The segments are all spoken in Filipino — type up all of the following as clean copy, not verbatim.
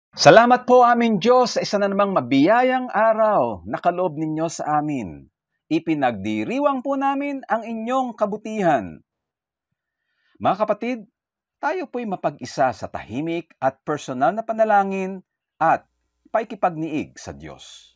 Salamat po aming Diyos sa isa na namang mabiyayang araw na kaloob ninyo sa amin. Ipinagdiriwang po namin ang inyong kabutihan. Mga kapatid, tayo po'y mapag-isa sa tahimik at personal na panalangin at paikipagniig sa Diyos.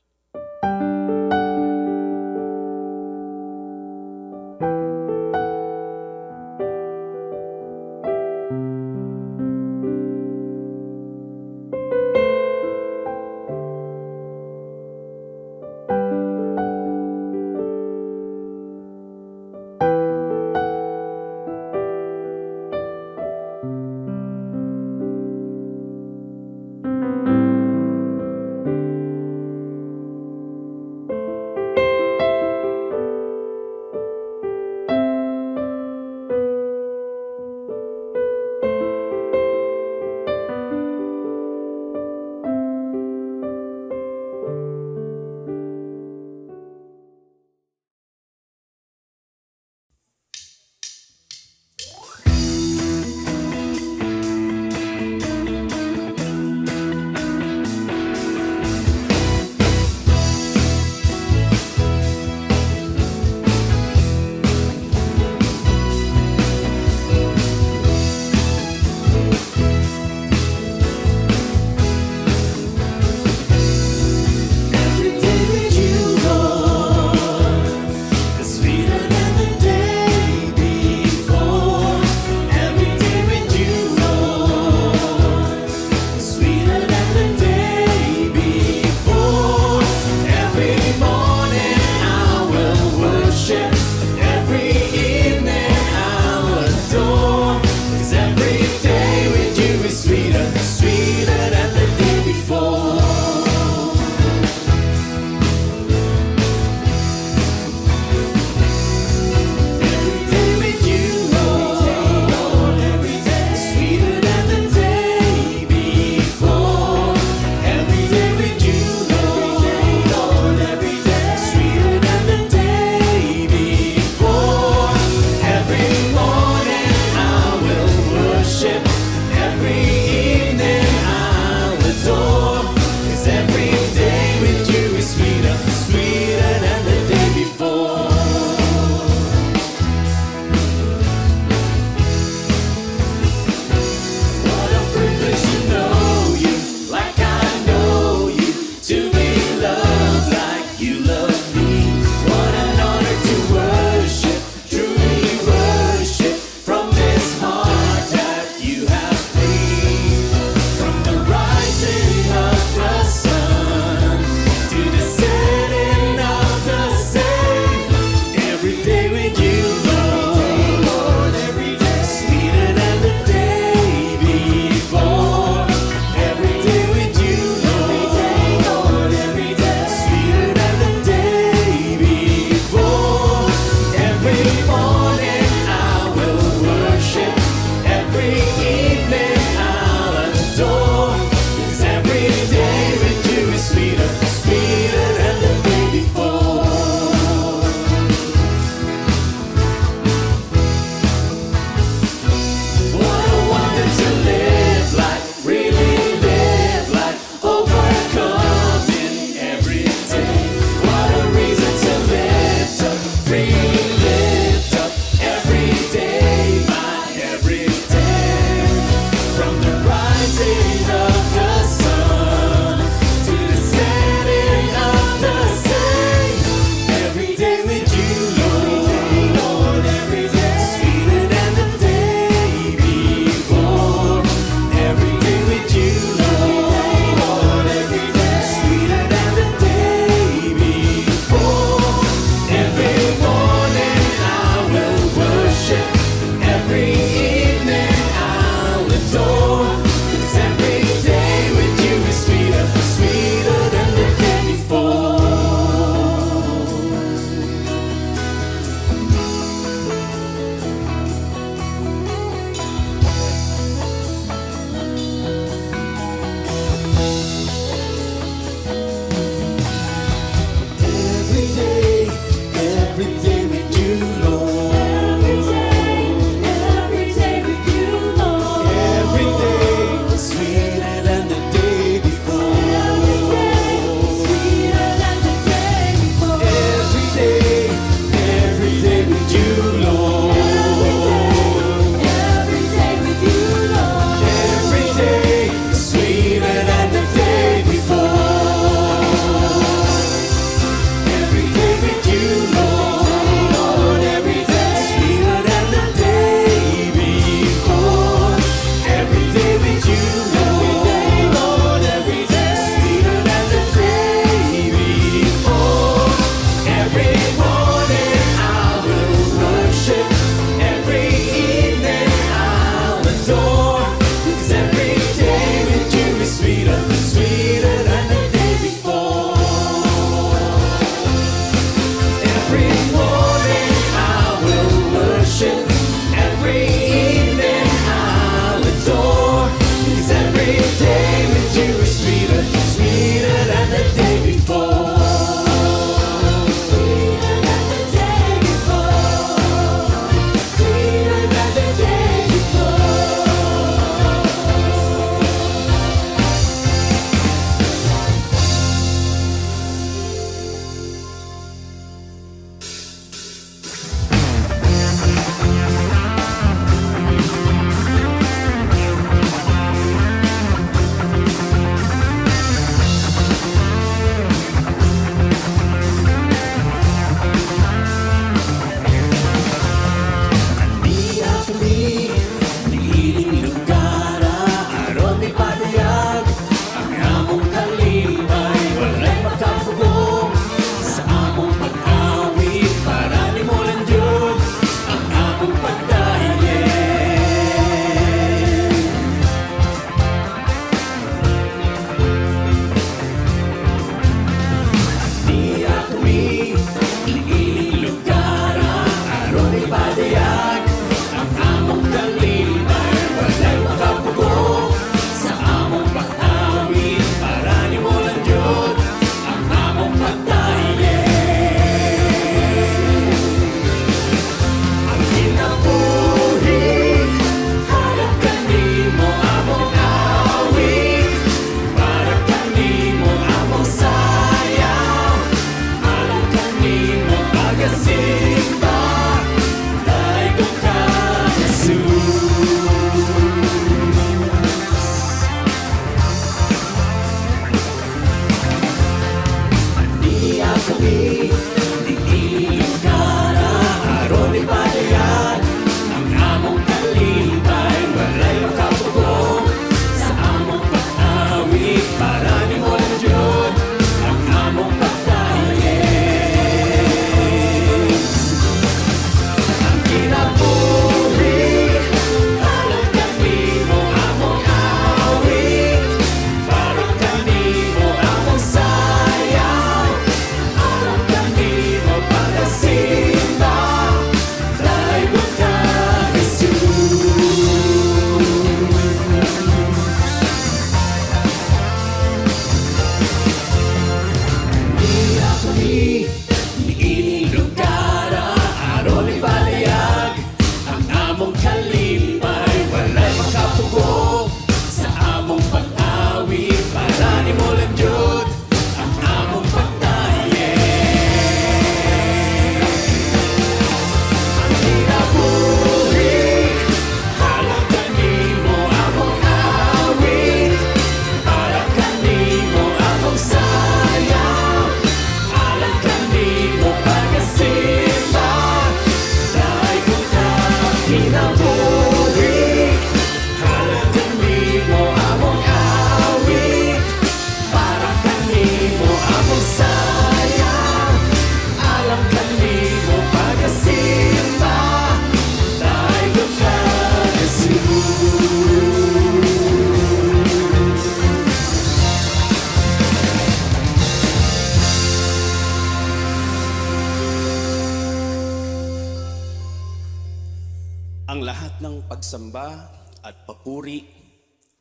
pagsamba at papuri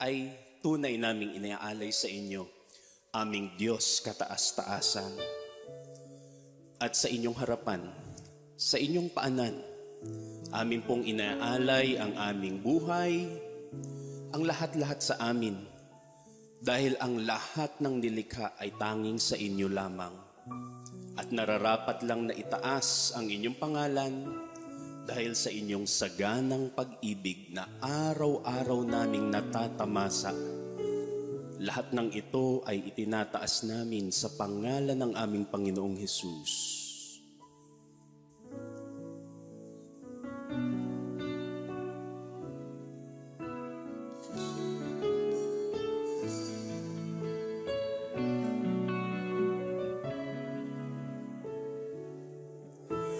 ay tunay naming inaalay sa inyo, aming Diyos kataas-taasan. At sa inyong harapan, sa inyong paanan, amin pong inaalay ang aming buhay, ang lahat-lahat sa amin, dahil ang lahat ng nilikha ay tanging sa inyo lamang. At nararapat lang na itaas ang inyong pangalan dahil sa inyong saganang pag-ibig na araw-araw naming natatamasa. Lahat ng ito ay itinataas namin sa pangalan ng aming Panginoong Hesus.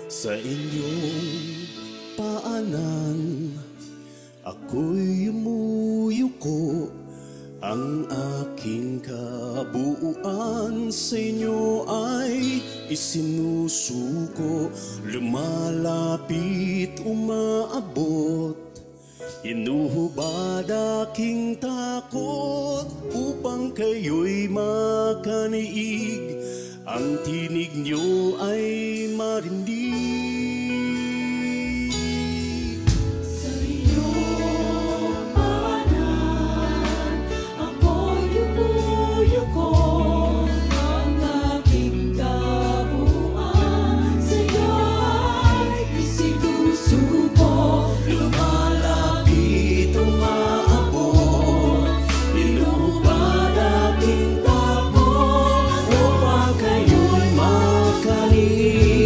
Sa inyong paanan, ako'y yumuyuko, ang aking kabuuan sa inyo ay isinusuko. Lumalapit, umaabot, inuhubad aking takot, upang kayo'y makaniig, ang tinig nyo ay marinig. Kayo'y makaniig.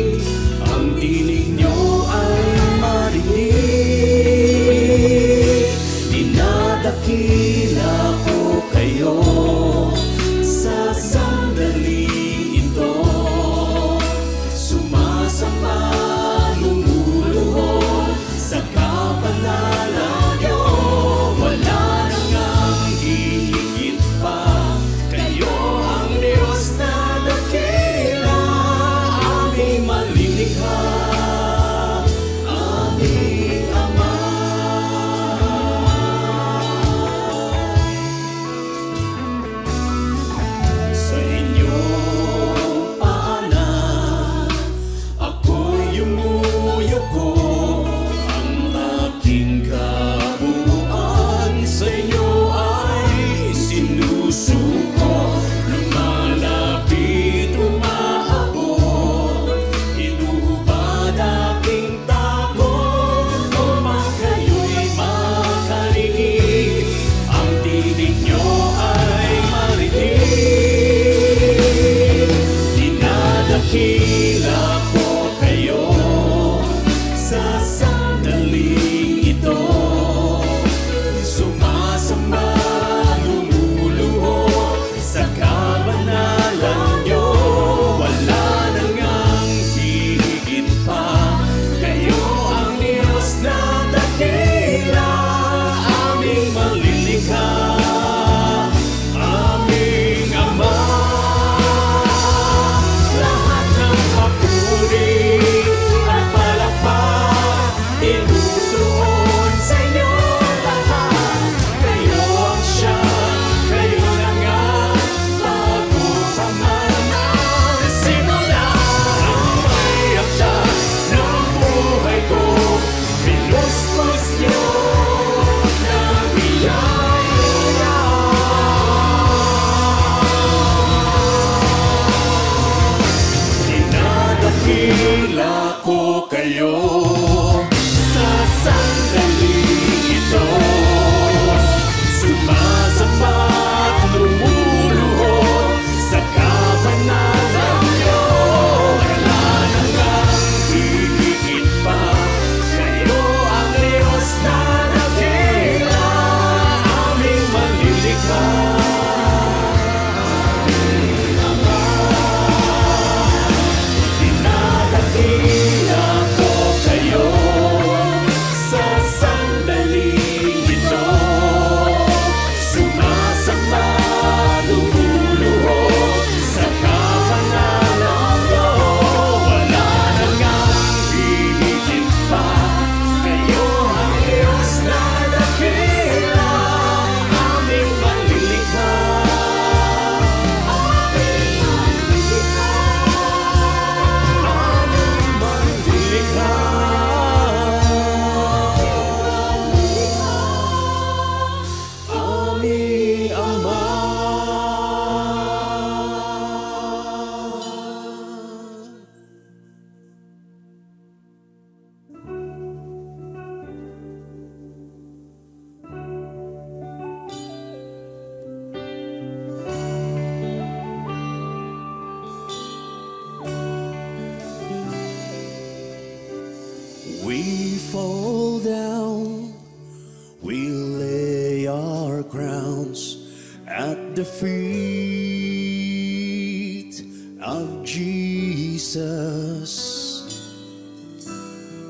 at the feet of Jesus.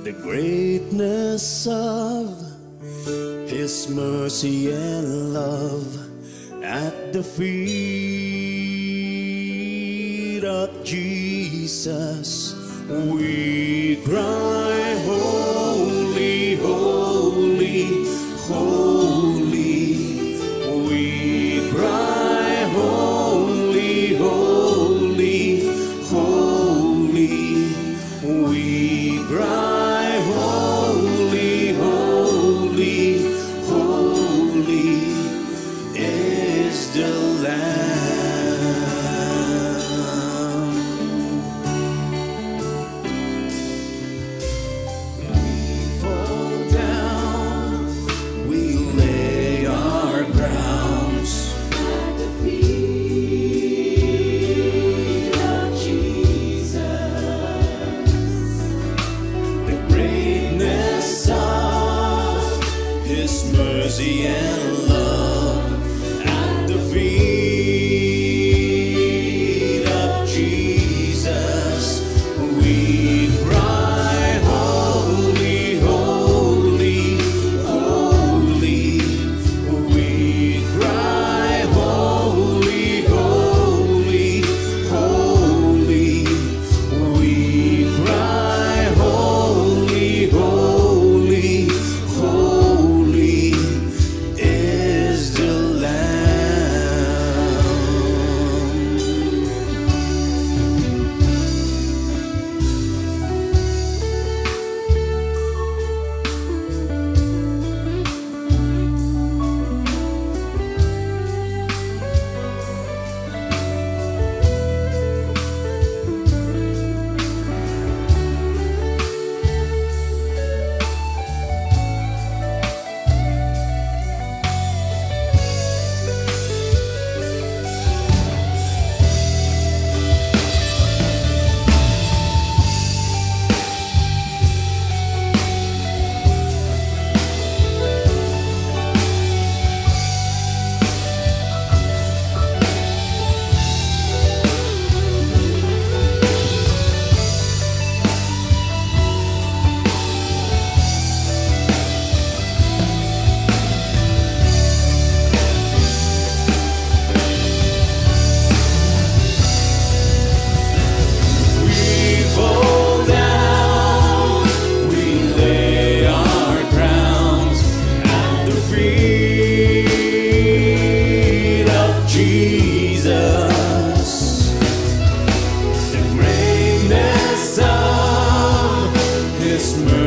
The greatness of His mercy and love at the feet of Jesus. We cry, holy, holy, holy. We cry, holy, holy, holy. We cry, holy, holy, holy is the Lamb. Mercy and love at the feet of Jesus. We cry, holy, holy, holy. We cry, holy, holy, holy. We cry, holy, holy, holy is the Lamb.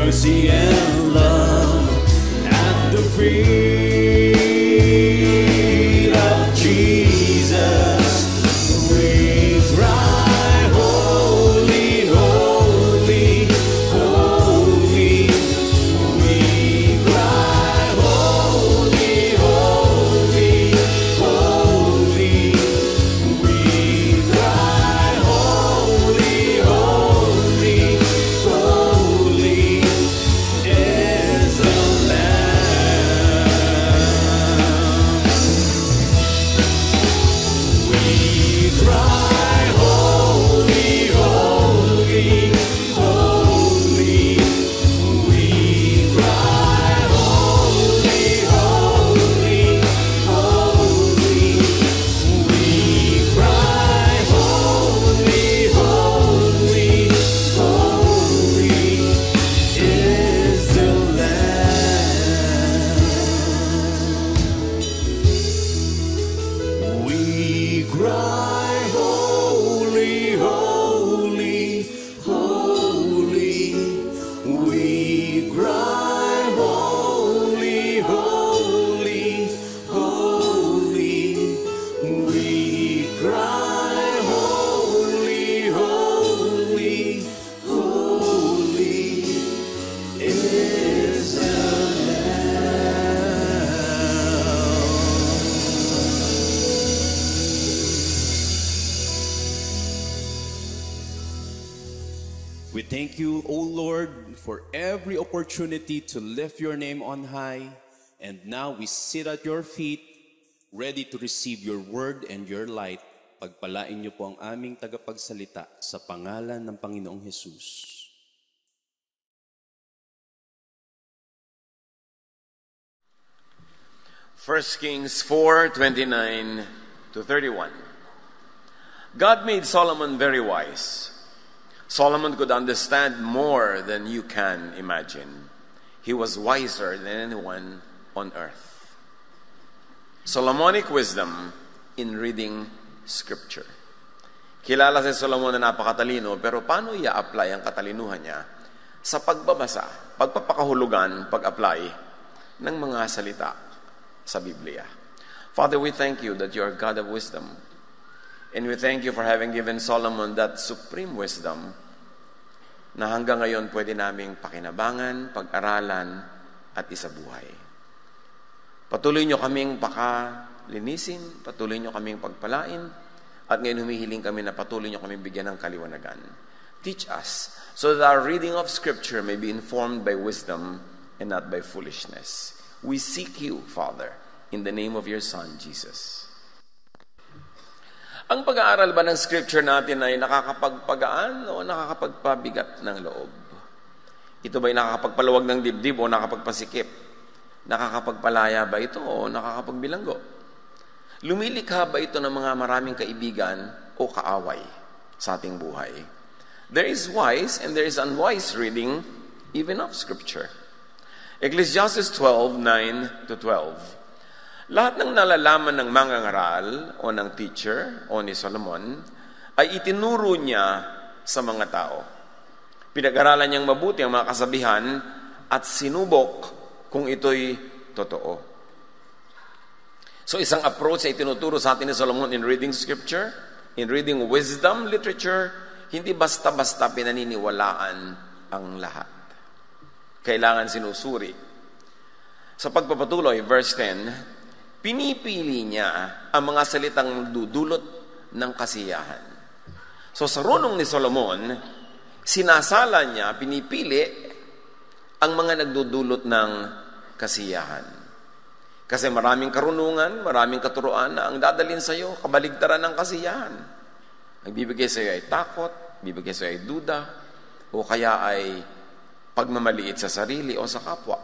Mercy and love at the feet of Jesus. We cry, holy, holy, holy. We cry, holy, holy, holy. We cry, holy, holy, holy is the Lamb. We cry, holy, holy, holy. We cry, holy, holy, holy. We cry, holy, holy, holy is the Lamb. We cry, holy, holy, holy. We cry, holy, holy, holy. We cry, holy, holy, holy is the We thank you, O Lord, for every opportunity to lift your name on high. And now we sit at your feet ready to receive your word and your light. Pagpalain niyo po ang aming tagapagsalita sa pangalan ng Panginoong Hesus. 1 Kings 4:29-31. God made Solomon very wise. Solomon could understand more than you can imagine. He was wiser than anyone on earth. Solomonic wisdom in reading Scripture. Kilala si Solomon na napakatalino, pero paano i-apply ang katalinuhan niya sa pagbabasa, pagpapakahulugan, pag-apply ng mga salita sa Biblia? Father, we thank you that you are God of wisdom. And we thank you for having given Solomon that supreme wisdom na hanggang ngayon pwede naming pakinabangan, pag-aralan, at isabuhay. Patuloy nyo kaming pakalinisin, patuloy nyo kaming pagpalain, at ngayon humihiling kami na patuloy nyo kaming bigyan ng kaliwanagan. Teach us so that our reading of Scripture may be informed by wisdom and not by foolishness. We seek you, Father, in the name of your Son, Jesus. Ang pag-aaral ba ng Scripture natin ay nakakapagpagaan o nakakapagpabigat ng loob? Ito ba'y nakakapagpaluwag ng dibdib o nakakapagpasikip? Nakakapagpalaya ba ito o nakakapagbilanggo? Lumilikha ba ito ng mga maraming kaibigan o kaaway sa ating buhay? There is wise and there is unwise reading even of Scripture. Ecclesiastes 12:9-12. Lahat ng nalalaman ng mangangaral o ng teacher o ni Solomon ay itinuro niya sa mga tao. Pinag-aralan niyang mabuti ang mga kasabihan at sinubok kung ito'y totoo. So isang approach ay tinuturo sa atin ni Solomon in reading Scripture, in reading wisdom literature, hindi basta-basta pinaniniwalaan ang lahat. Kailangan sinusuri. Sa pagpapatuloy, verse 10, pinipili niya ang mga salitang nagdudulot ng kasiyahan. So sa runong ni Solomon, sinasala niya, pinipili ang mga nagdudulot ng kasiyahan. Kasi maraming karunungan, maraming katuruan na ang dadalhin sa iyo, kabaligtaran ng kasiyahan. Ang bibigay sa iyo ay takot, bibigay sa iyo ay duda, o kaya ay pagmamaliit sa sarili o sa kapwa,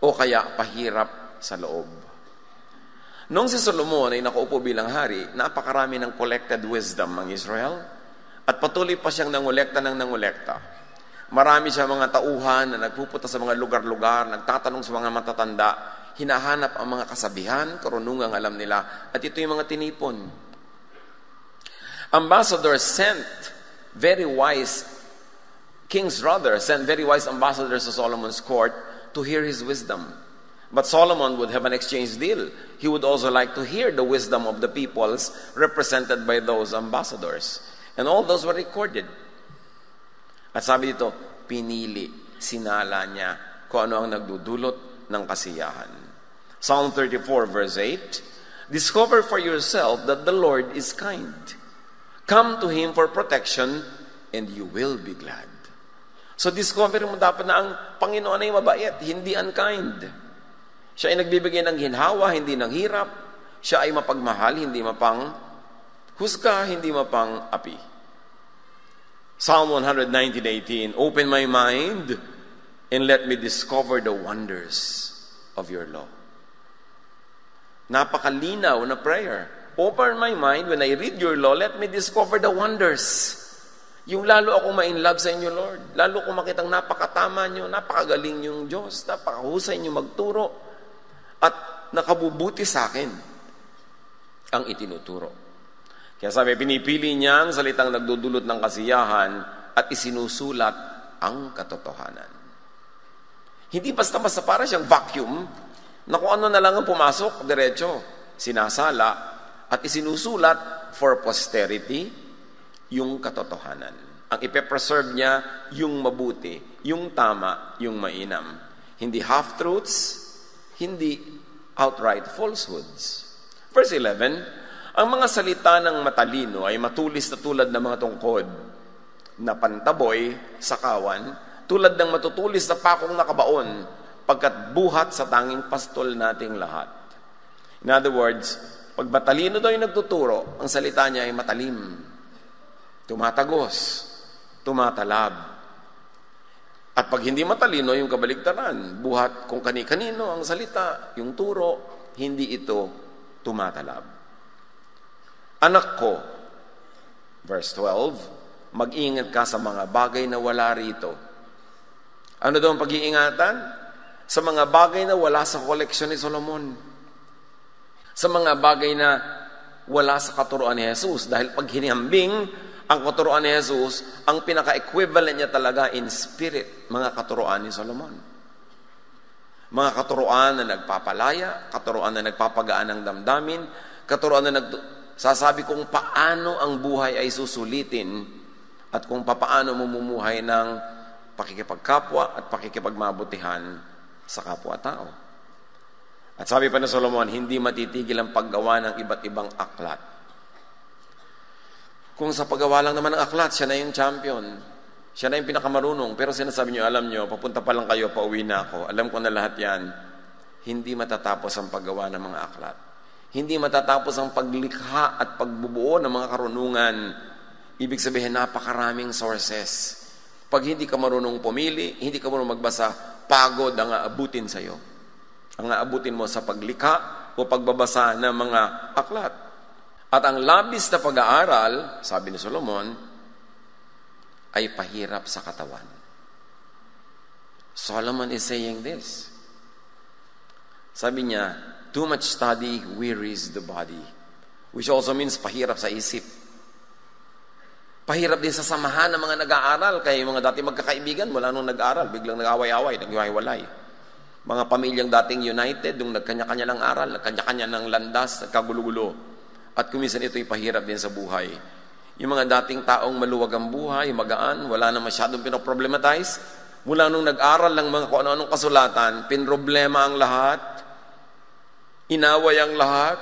o kaya pahirap sa loob. Noong si Solomon ay nakaupo bilang hari, napakarami ng collected wisdom ang Israel at patuloy pa siyang nangolekta ng nangolekta. Marami siya mga tauhan na nagpupunta sa mga lugar-lugar, nagtatanong sa mga matatanda, hinahanap ang mga kasabihan, karunungang alam nila, at ito yung mga tinipon. Ambassadors sent very wise, kings rather, sent very wise ambassadors to Solomon's court to hear his wisdom. But Solomon would have an exchange deal. He would also like to hear the wisdom of the peoples represented by those ambassadors. And all those were recorded. At sabi dito, pinili, sinala niya kung ano ang nagdudulot ng kasiyahan. Psalm 34 verse 8, discover for yourself that the Lord is kind. Come to Him for protection and you will be glad. So discover mo dapat na ang Panginoon ay mabait, hindi unkind. Siya ay nagbibigay ng ginhawa, hindi ng hirap. Siya ay mapagmahal, hindi mapang husga, hindi mapang api. Psalm 119:18, open my mind and let me discover the wonders of your law. Napakalinaw na prayer. Open my mind when I read your law, let me discover the wonders. Yung lalo akong ma-inlove sa inyo, Lord. Lalo akong makitang napakatama nyo, napakagaling yung Diyos, napakahusay nyo magturo. At nakabubuti sa akin ang itinuturo. Kaya sabi, pinipili niya ang salitang nagdudulot ng kasiyahan at isinusulat ang katotohanan. Hindi basta-basta para siyang vacuum na kung ano na lang ang pumasok, diretso, sinasala at isinusulat for posterity yung katotohanan. Ang ipepreserve niya yung mabuti, yung tama, yung mainam. Hindi half-truths, hindi outright falsehoods. Verse 11, ang mga salita ng matalino ay matulis na tulad ng mga tungkod na pantaboy sa kawan, tulad ng matutulis na pakong nakabaon, pagkat buhat sa tanging pastol nating lahat. In other words, Pag matalino daw yung nagtuturo, ang salita niya ay matalim, tumatagos, tumatalab. At pag hindi matalino, yung kabaligtaran, buhat kung kani-kanino ang salita, yung turo, hindi ito tumatalab. Anak ko, verse 12, mag-ingat ka sa mga bagay na wala rito. Ano daw ang pag-iingatan? Sa mga bagay na wala sa koleksyon ni Solomon. Sa mga bagay na wala sa katuruan ni Jesus. Dahil pag hinihambing ang katuruan ni Jesus, ang pinaka-equivalent niya talaga in spirit, mga katuruan ni Solomon. Mga katuruan na nagpapalaya, katuruan na nagpapagaan ng damdamin, katuruan na sasabi kung paano ang buhay ay susulitin at kung paano mamumuhay ng pakikipagkapwa at pakikipagmabutihan sa kapwa-tao. At sabi pa ni Solomon, hindi matitigil ang paggawa ng iba't ibang aklat. Kung sa paggawa lang naman ng aklat, siya na yung champion. Siya na yung pinakamarunong. Pero sinasabi niyo, alam niyo, papunta pa lang kayo, pauwi na ako. Alam ko na lahat yan. Hindi matatapos ang paggawa ng mga aklat. Hindi matatapos ang paglikha at pagbubuo ng mga karunungan. Ibig sabihin, napakaraming sources. Pag hindi ka marunong pumili, hindi ka marunong magbasa, pagod ang aabutin sa'yo. Ang aabutin mo sa paglikha o pagbabasa ng mga aklat. At ang labis na pag-aaral, sabi ni Solomon, ay pahirap sa katawan. Solomon is saying this. Sabi niya, too much study wearies the body. Which also means pahirap sa isip. Pahirap din sa samahan ng mga nag-aaral. Kaya yung mga dati magkakaibigan, mula nung nag-aaral, biglang nag-away-away, nag-iwalay. Mga pamilyang dating united, yung nagkanya-kanya ng aral, nagkanya-kanya ng landas, nagkagulo-gulo. At kuminsan ito'y pahirap din sa buhay. Yung mga dating taong maluwag ang buhay, magaan, wala na masyadong pinoproblematize, mula nung nag-aral ng mga kung ano-anong kasulatan, pinroblema ang lahat, inaway ang lahat,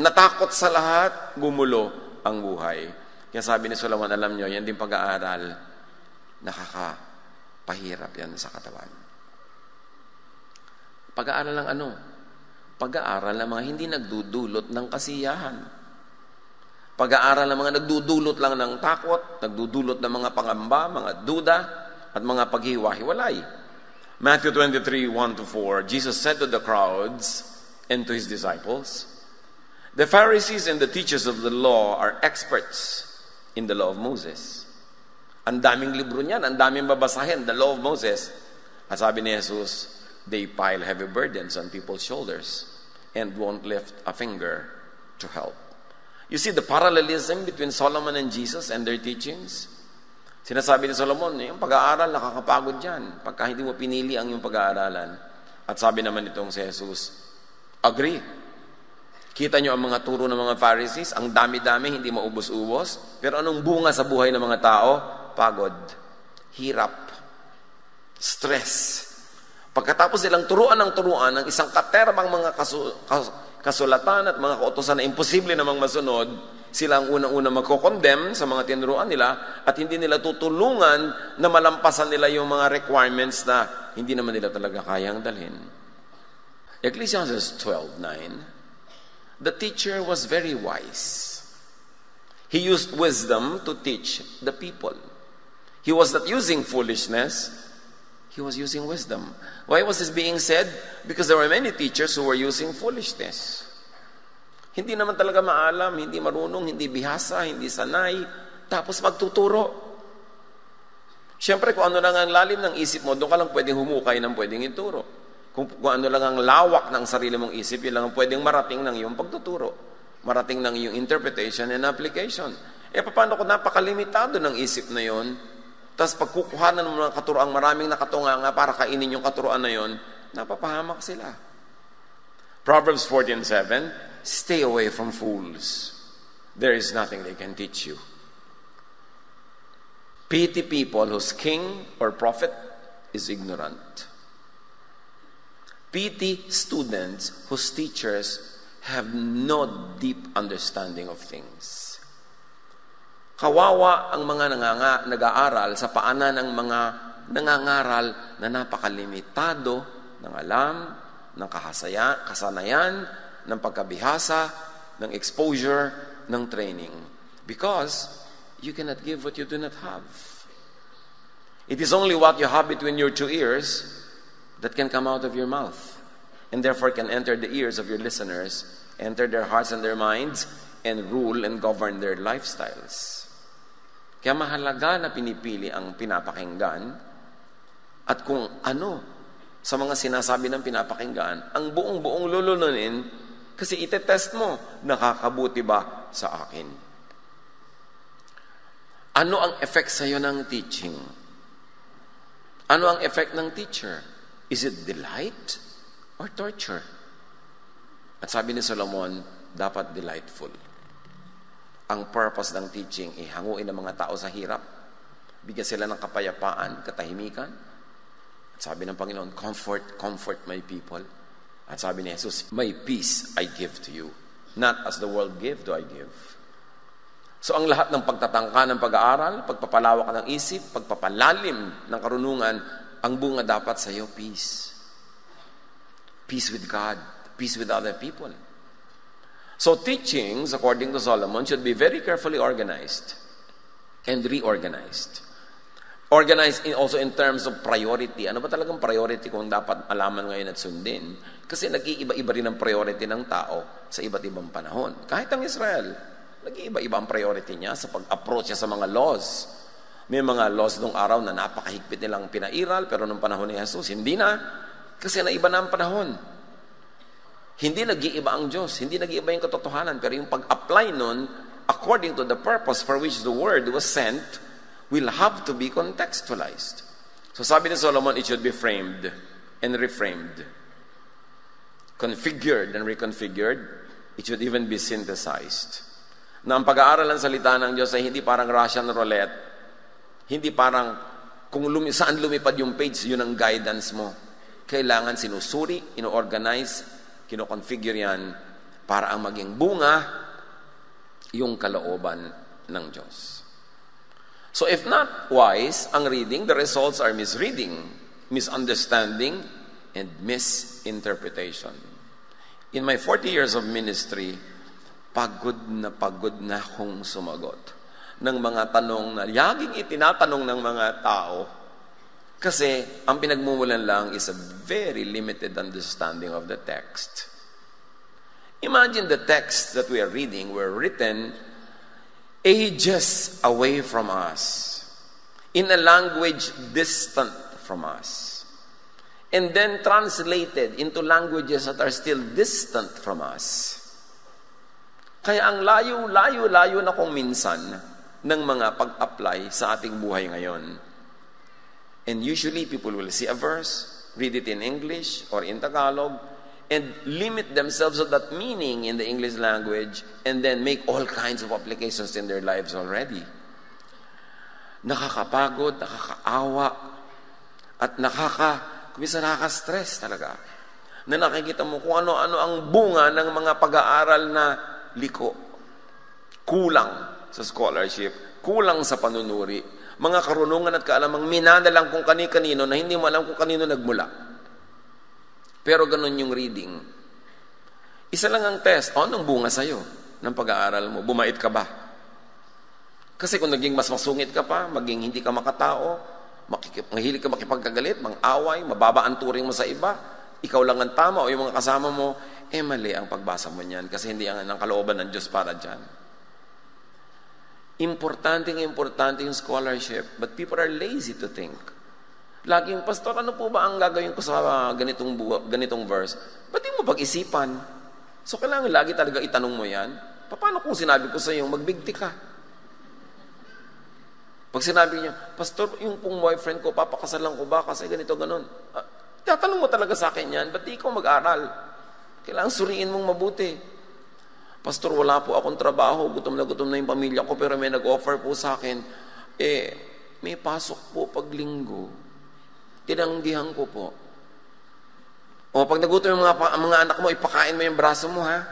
natakot sa lahat, gumulo ang buhay. Kaya sabi ni Solomon, alam nyo, yan din pag-aaral, nakakapahirap yan sa katawan. Pag-aaral ng ano? Pag-aaral ng mga hindi nagdudulot ng kasiyahan. Pag-aaral ng mga nagdudulot lang ng takot, nagdudulot ng mga pangamba, mga duda, at mga paghiwa-hiwalay. Matthew 23:1-4, Jesus said to the crowds and to His disciples, the Pharisees and the teachers of the law are experts in the law of Moses. Ang daming libro niyan, ang daming babasahin, the law of Moses. At sabi ni Jesus, they pile heavy burdens on people's shoulders and won't lift a finger to help. You see the parallelism between Solomon and Jesus and their teachings? Sinasabi ni Solomon, yung pag-aaral, nakakapagod yan pagka hindi mo pinili ang yung pag-aaralan. At sabi naman itong si Jesus, agree. Kita nyo ang mga turo ng mga Pharisees, ang dami-dami, hindi maubos-ubos. Pero anong bunga sa buhay ng mga tao? Pagod, hirap, stress. Pagkatapos nilang turuan ng isang katerbang mga kasulatan at mga kautusan na imposible namang masunod, sila ang unang-una magko-condemn sa mga tinuruan nila at hindi nila tutulungan na malampasan nila yung mga requirements na hindi naman nila talaga kayang dalhin. Ecclesiastes 12:9, the teacher was very wise. He used wisdom to teach the people. He was not using foolishness. He was using wisdom. Why was this being said? Because there were many teachers who were using foolishness. Hindi naman talaga maalam, hindi marunong, hindi bihasa, hindi sanay, tapos magtuturo. Siyempre, kung ano lang ang lalim ng isip mo, doon ka lang pwedeng humukay ng pwedeng ituro. Kung ano lang ang lawak ng sarili mong isip, yun lang ang pwedeng marating ng iyong pagtuturo. Marating ng iyong interpretation and application. Paano kung napakalimitado ng isip na yun, tapos pagkukuhanan ng mga katuroang maraming nakatunga nga para kainin yung katuroan na yon, napapahamak sila. Proverbs 14:7, stay away from fools. There is nothing they can teach you. Pity people whose king or prophet is ignorant. Pity students whose teachers have no deep understanding of things. Kawawa ang mga nag-aaral sa paanan ng mga nangangaral na napakalimitado ng alam, ng kasanayan, ng pagkabihasa, ng exposure, ng training. Because you cannot give what you do not have. It is only what you have between your two ears that can come out of your mouth, and therefore can enter the ears of your listeners, enter their hearts and their minds, and rule and govern their lifestyles. Kaya mahalaga na pinipili ang pinapakinggan, at kung ano sa mga sinasabi ng pinapakinggan, ang buong-buong lulununin, kasi itetest mo, nakakabuti ba sa akin? Ano ang effect sa'yo ng teaching? Ano ang effect ng teacher? Is it delight or torture? At sabi ni Solomon, dapat delightful. Ang purpose ng teaching, hanguin ang mga tao sa hirap, bigyan sila ng kapayapaan, katahimikan. At sabi ng Panginoon, comfort my people. At sabi ni Jesus, my peace I give to you. Not as the world give, do I give. So ang lahat ng pagtatangka ng pag-aaral, pagpapalawak ng isip, pagpapalalim ng karunungan, ang bunga dapat sa iyo, peace. Peace with God, peace with other people. So teachings, according to Solomon, should be very carefully organized and reorganized. Organized also in terms of priority. Ano ba talagang priority kung dapat alaman ngayon at sundin? Kasi nag-iiba-iba rin ang priority ng tao sa iba't ibang panahon. Kahit ang Israel, nag-iiba-iba ang priority niya sa pag-approach niya sa mga laws. May mga laws nung araw na napakahigpit nilang pinairal, pero nung panahon ni Jesus, hindi na. Kasi naiba na ang panahon. Hindi nag-iiba ang Diyos, hindi nag-iiba yung katotohanan, pero yung pag-apply nun, according to the purpose for which the word was sent, will have to be contextualized. So sabi ni Solomon, it should be framed and reframed, configured and reconfigured. It should even be synthesized. Na ang pag-aaral ng salita ng Diyos ay hindi parang Russian roulette, hindi parang kung saan lumipad yung page, yun ang guidance mo. Kailangan sinusuri, ino-organize, kino-configure yan para ang maging bunga yung kalooban ng Diyos. So if not wise ang reading, the results are misreading, misunderstanding, and misinterpretation. In my 40 years of ministry, pagod na akong sumagot ng mga tanong na laging itinatanong ng mga tao. Kasi ang pinagmumulan lang is a very limited understanding of the text. Imagine the texts that we are reading were written ages away from us, in a language distant from us, and then translated into languages that are still distant from us. Kaya ang layo na kung minsan ng mga pag-apply sa ating buhay ngayon. And usually people will see a verse, read it in English or in Tagalog, and limit themselves to that meaning in the English language, and then make all kinds of applications in their lives already. Nakakapagod, nakakaawa, at kumisa nakaka-stress talaga. Na nakikita mo kung ano-ano ang bunga ng mga pag-aaral na liko. Kulang sa scholarship, kulang sa panunuri, mga karunungan at kaalamang minanalang kung kani-kanino na hindi mo alam kung kanino nagmula. Pero ganun yung reading. Isa lang ang test. Anong bunga sa'yo ng pag-aaral mo? Bumait ka ba? Kasi kung naging mas masungit ka pa, maging hindi ka makatao, mahilig ka makipagkagalit, mang-away, mababa ang turing mo sa iba, ikaw lang ang tama o yung mga kasama mo, mali ang pagbasa mo niyan kasi hindi ang kalooban ng Diyos para dyan. Importante yung scholarship, but people are lazy to think. Laging, Pastor, ano po ba ang gagawin ko sa ganitong verse? Ba't di mo pag-isipan? So, kailangan lagi talaga itanong mo yan. Paano kung sinabi ko sa iyo, magbigti ka? Pag sinabi niya, Pastor, yung pong boyfriend ko, papakasalan ko ba kasi ganito, ganon. Tatanong mo talaga sa akin yan, ba't di ikaw mag-aral? Kailangan suriin mong mabuti. Pastor, wala po akong trabaho, gutom na yung pamilya ko, pero may nag-offer po sa akin. May pasok po pag linggo. Tinanggihan ko po. O pag nagutom yung mga anak mo, ipakain mo yung braso mo, ha?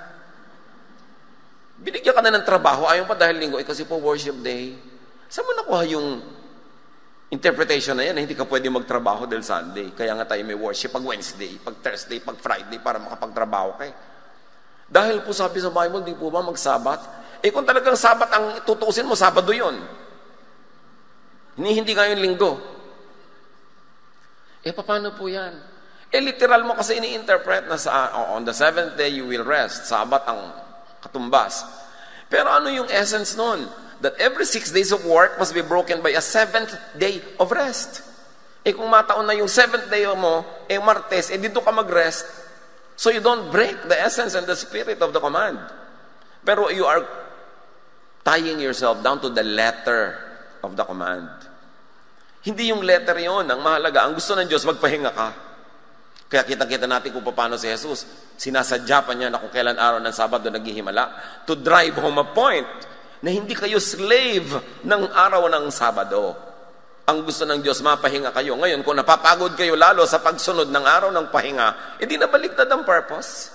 Binigyan ka na ng trabaho, ayaw pa dahil linggo, kasi po worship day. Saan mo nakuha yung interpretation na yan na hindi ka pwede magtrabaho dahil Sunday? Kaya nga tayo may worship pag Wednesday, pag Thursday, pag Friday para makapagtrabaho kayo. Dahil po sabi sa Bible, di po ba magsabat? Kung talagang sabat ang tutuusin mo, Sabado yun. Hindi ngayon Linggo. Paano po yan? Literal mo kasi ini-interpret na on the seventh day you will rest. Sabat ang katumbas. Pero ano yung essence nun? That every 6 days of work must be broken by a 7th day of rest. Kung mataon na yung 7th day mo, Martes, dito ka mag-rest. So you don't break the essence and the spirit of the command. Pero you are tying yourself down to the letter of the command. Hindi yung letter yon ang mahalaga. Ang gusto ng Diyos, magpahinga ka. Kaya kita-kita natin kung paano si Jesus, sinasadya pa niya na kung kailan araw ng Sabado naghihimala, to drive home a point na hindi kayo slave ng araw ng Sabado. Ang gusto ng Diyos, mapahinga kayo. Ngayon, kung napapagod kayo lalo sa pagsunod ng araw ng pahinga, hindi na baliktad ang purpose.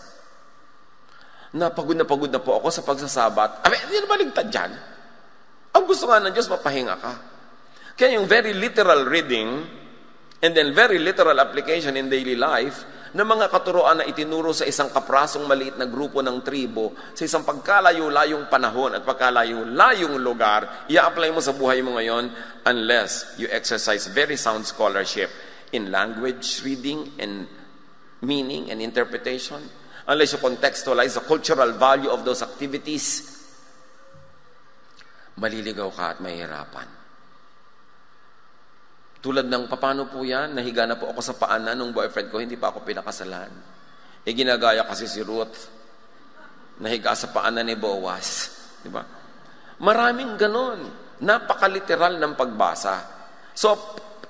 Napagod na po ako sa pagsasabat. Hindi na baliktad dyan. Ang gusto nga ng Diyos, mapahinga ka. Kaya yung very literal reading and then very literal application in daily life na mga katuroan na itinuro sa isang kaprasong maliit na grupo ng tribo sa isang pagkalayo-layong panahon at pagkalayo-layong lugar, i-apply mo sa buhay mo ngayon unless you exercise very sound scholarship in language, reading, and meaning and interpretation, unless you contextualize the cultural value of those activities, maliligaw ka at mahihirapan. Tulad ng, paano po yan? Nahiga na po ako sa paanan ng boyfriend ko, hindi pa ako pinakasalan. Ginagaya kasi si Ruth, nahiga sa paanan ni Boaz. Diba? Maraming ganon. Napakaliteral ng pagbasa. So,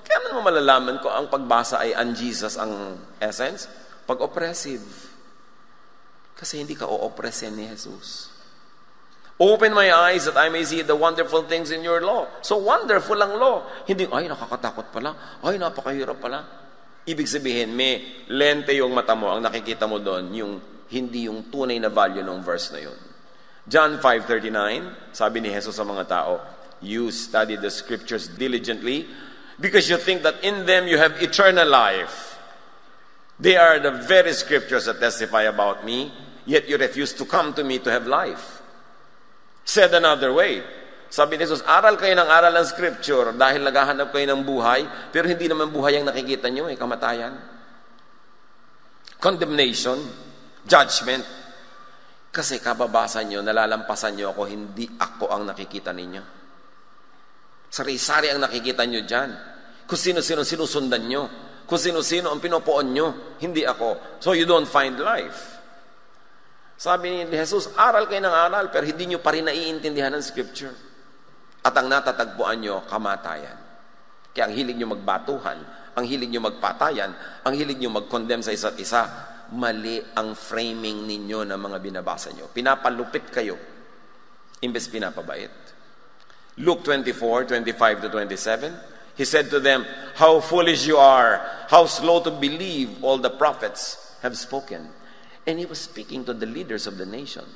kaya mo malalaman ko ang pagbasa ay un-Jesus ang essence? Pag-oppressive. Kasi hindi ka o-oppressin ni Jesus. Open my eyes that I may see the wonderful things in your law. So wonderful ang law. Hindi, nakakatakot pala. Napakahirap pala. Ibig sabihin, may lente yung mata mo, ang nakikita mo doon, hindi yung tunay na value ng verse na yun. John 5:39, sabi ni Jesus sa mga tao, you study the scriptures diligently because you think that in them you have eternal life. They are the very scriptures that testify about me, yet you refuse to come to me to have life. Said another way, sabi ni Jesus, aral kayo ng aral ng scripture dahil naghahanap kayo ng buhay, pero hindi naman buhay ang nakikita nyo, kamatayan. Condemnation, judgment. Kasi kababasa nyo, nalalampasan nyo ako, hindi ako ang nakikita ninyo. Sari-sari ang nakikita nyo dyan. Kung sino-sino sinusundan nyo, kung sino-sino ang pinopoon nyo, hindi ako. So you don't find life. Sabi ni Jesus, aral kayo ng aral, pero hindi nyo pa rin naiintindihan ng scripture. At ang natatagpuan nyo, kamatayan. Kaya ang hilig nyo magbatuhan, ang hilig nyo magpatayan, ang hilig nyo mag-condemn sa isa't isa, mali ang framing ninyo ng mga binabasa nyo. Pinapalupit kayo, imbes pinapabait. Luke 24:25-27, He said to them, how foolish you are, how slow to believe all the prophets have spoken. And He was speaking to the leaders of the nation.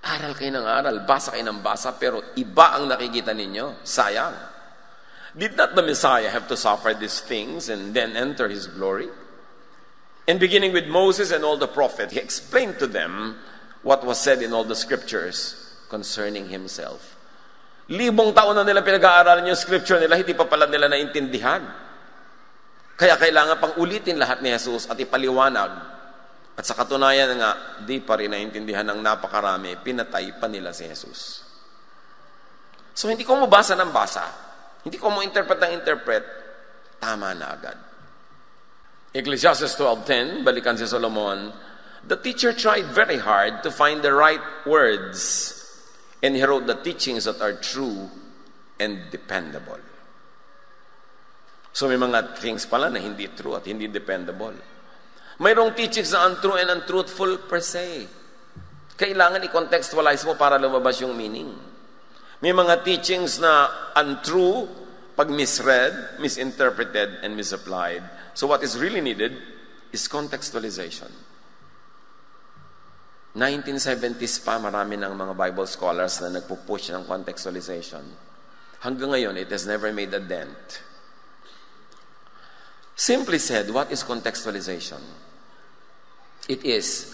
Aral kayo ng aral, basa kayo ng basa, pero iba ang nakikita ninyo. Sayang. Did not the Messiah have to suffer these things and then enter His glory? And beginning with Moses and all the prophets, He explained to them what was said in all the scriptures concerning Himself. 1,000 taon na nila pinag-aaralan yung scripture nila, hindi pa pala nila naintindihan. Kaya kailangan pang ulitin lahat ni Jesus at ipaliwanag. At sa katunayan nga, di pa rin naintindihan ng napakarami, pinatay pa nila si Jesus. So hindi ko mabasa ng basa, hindi ko mo interpret ng interpret, tama na agad. Ecclesiastes 12:10, balikan si Solomon, the teacher tried very hard to find the right words, and he wrote the teachings that are true and dependable. So may mga things pala na hindi true at hindi dependable. Mayroong teachings na untrue and untruthful per se. Kailangan i-contextualize mo para lumabas yung meaning. May mga teachings na untrue pag misread, misinterpreted, and misapplied. So what is really needed is contextualization. 1970s pa, marami ng mga Bible scholars na nagpupush ng contextualization. Hanggang ngayon, it has never made a dent. Simply said, what is contextualization? It is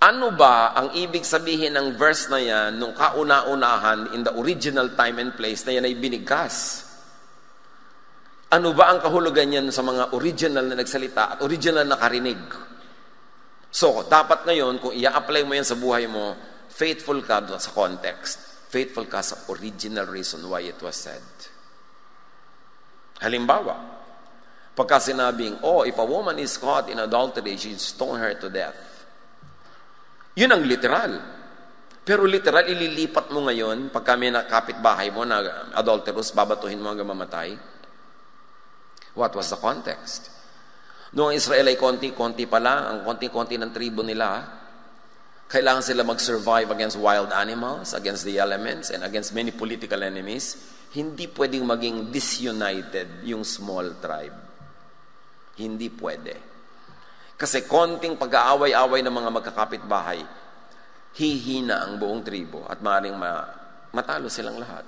Ano ba ang ibig sabihin ng verse na yan nung kauna-unahan in the original time and place na yan ay binigkas? Ano ba ang kahulugan yan sa mga original na nagsalita at original na karinig? So, dapat ngayon, kung i-apply mo yan sa buhay mo, faithful ka doon sa context. Faithful ka sa original reason why it was said. Halimbawa, pagka sinabing, if a woman is caught in adultery, she stone her to death. Yun ang literal. Pero literal, ililipat mo ngayon, pagka may kapitbahay mo na adulterous, babatuhin mo hanggang mamatay. What was the context? Noong ang Israel ay konti-konti pa lang, ang konti-konti ng tribo nila, kailangan sila mag-survive against wild animals, against the elements, and against many political enemies. Hindi pwedeng maging disunited yung small tribe. Hindi pwede. Kasi konting pag-aaway-away ng mga magkakapitbahay, hihina ang buong tribo at maaaring matalo silang lahat.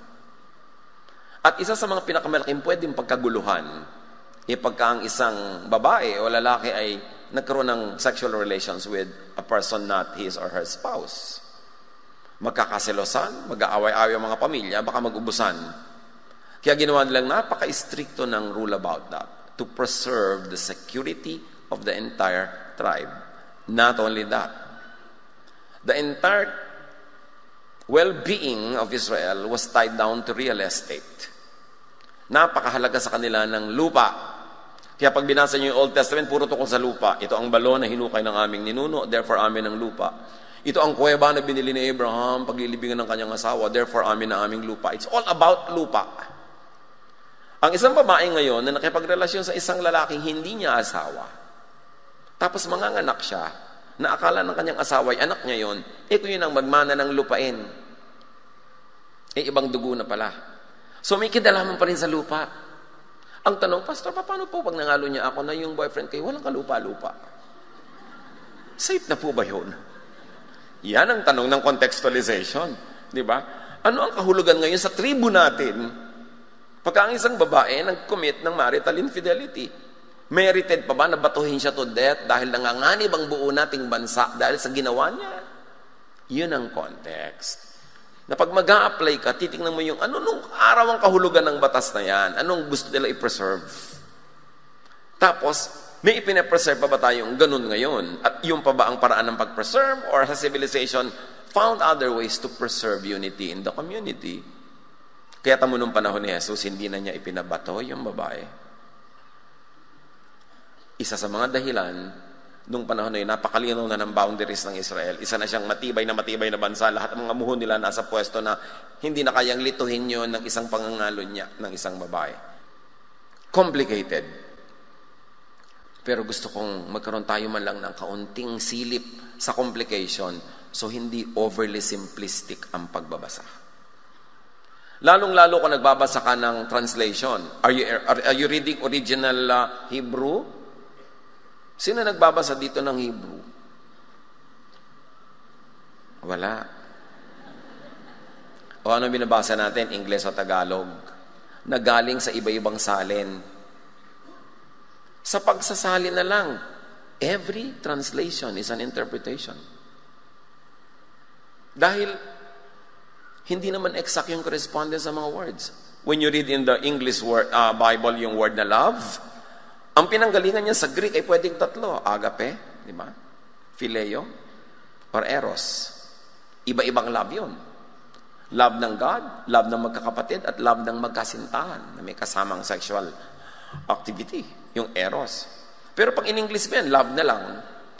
At isa sa mga pinakamalaking pwedeng pagkaguluhan, pagka ang isang babae o lalaki ay nagkaroon ng sexual relations with a person not his or her spouse. Magkakaselosan, mag-aaway-away ang mga pamilya, baka mag-ubusan. Kaya ginawa nilang napaka-stricto ng rule about that to preserve the security of the entire tribe. Not only that, the entire well-being of Israel was tied down to real estate. Napakahalaga sa kanila ng lupa. Kaya pag binasa niyo yung Old Testament, puro tukol sa lupa. Ito ang balon na hinukay ng aming ninuno, therefore amin ang lupa. Ito ang kuweba na binili ni Abraham, paglilibingan ng kanyang asawa, therefore amin ang aming lupa. It's all about lupa. Ang isang babae ngayon na nakipagrelasyon sa isang lalaking hindi niya asawa, tapos manganganak siya, na akala ng kanyang asawa ay anak niya yun, kung yun ang magmana ng lupain, ibang dugo na pala. So may kinalaman pa rin sa lupa. Ang tanong, Pastor, paano po pag nangalo niya ako na yung boyfriend kayo, walang kalupa-lupa? Safe na po ba yun? Yan ang tanong ng contextualization. Di ba? Ano ang kahulugan ngayon sa tribu natin pagka ang isang babae nag-commit ng marital infidelity? Merited pa ba na batuhin siya to death dahil nanganganib ang buo nating bansa dahil sa ginawa niya? Yun ang context. Na pag mag-a-apply ka, titingnan mo yung ano nung araw ang kahulugan ng batas na yan, anong gusto nila i-preserve. Tapos, may ipine-preserve pa ba tayong ganun ngayon? At yung pa ba ang paraan ng pag-preserve or sa civilization found other ways to preserve unity in the community? Kaya tamo nung panahon ni Jesus, hindi na niya ipinabato yung babae. Isa sa mga dahilan, nung panahon na yun, napakalinaw na ng boundaries ng Israel. Isa na siyang matibay na bansa. Lahat ng mga muhon nila nasa pwesto na hindi na kayang lituhin yun ng isang pangangalo niya, ng isang babae. Complicated. Pero gusto kong magkaroon tayo man lang ng kaunting silip sa complication so hindi overly simplistic ang pagbabasa. Lalong-lalo kung nagbabasa ka ng translation. Are you reading original Hebrew? Sino nagbabasa dito ng Hebrew? Wala. O ano binabasa natin? Ingles o Tagalog? Nagaling sa iba-ibang salin. Sa pagsasalin na lang, every translation is an interpretation. Dahil hindi naman exact yung correspondence sa mga words. When you read in the English Bible yung word na love, ang pinanggalingan niya sa Greek ay pwedeng tatlo. Agape, di ba? Phileo, or eros. Iba-ibang love yun. Love ng God, love ng magkakapatid, at love ng magkasintahan na may kasamang sexual activity, yung eros. Pero pag in English ba yan, love na lang.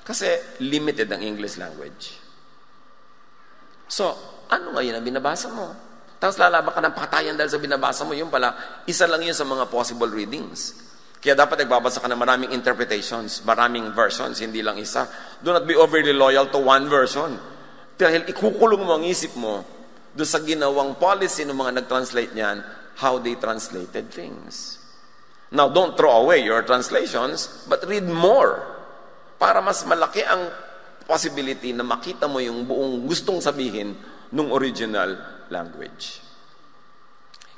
Kasi limited ang English language. So, ano ngayon ang binabasa mo? Tapos lalaban ka ng patayan dahil sa binabasa mo, yun pala, isa lang yun sa mga possible readings. Kaya dapat nagbabasa ka ng maraming interpretations, maraming versions, hindi lang isa. Do not be overly loyal to one version. Dahil ikukulong mo ang isip mo doon sa ginawang policy ng mga nag-translate niyan, how they translated things. Now, don't throw away your translations, but read more para mas malaki ang possibility na makita mo yung buong gustong sabihin ng original language.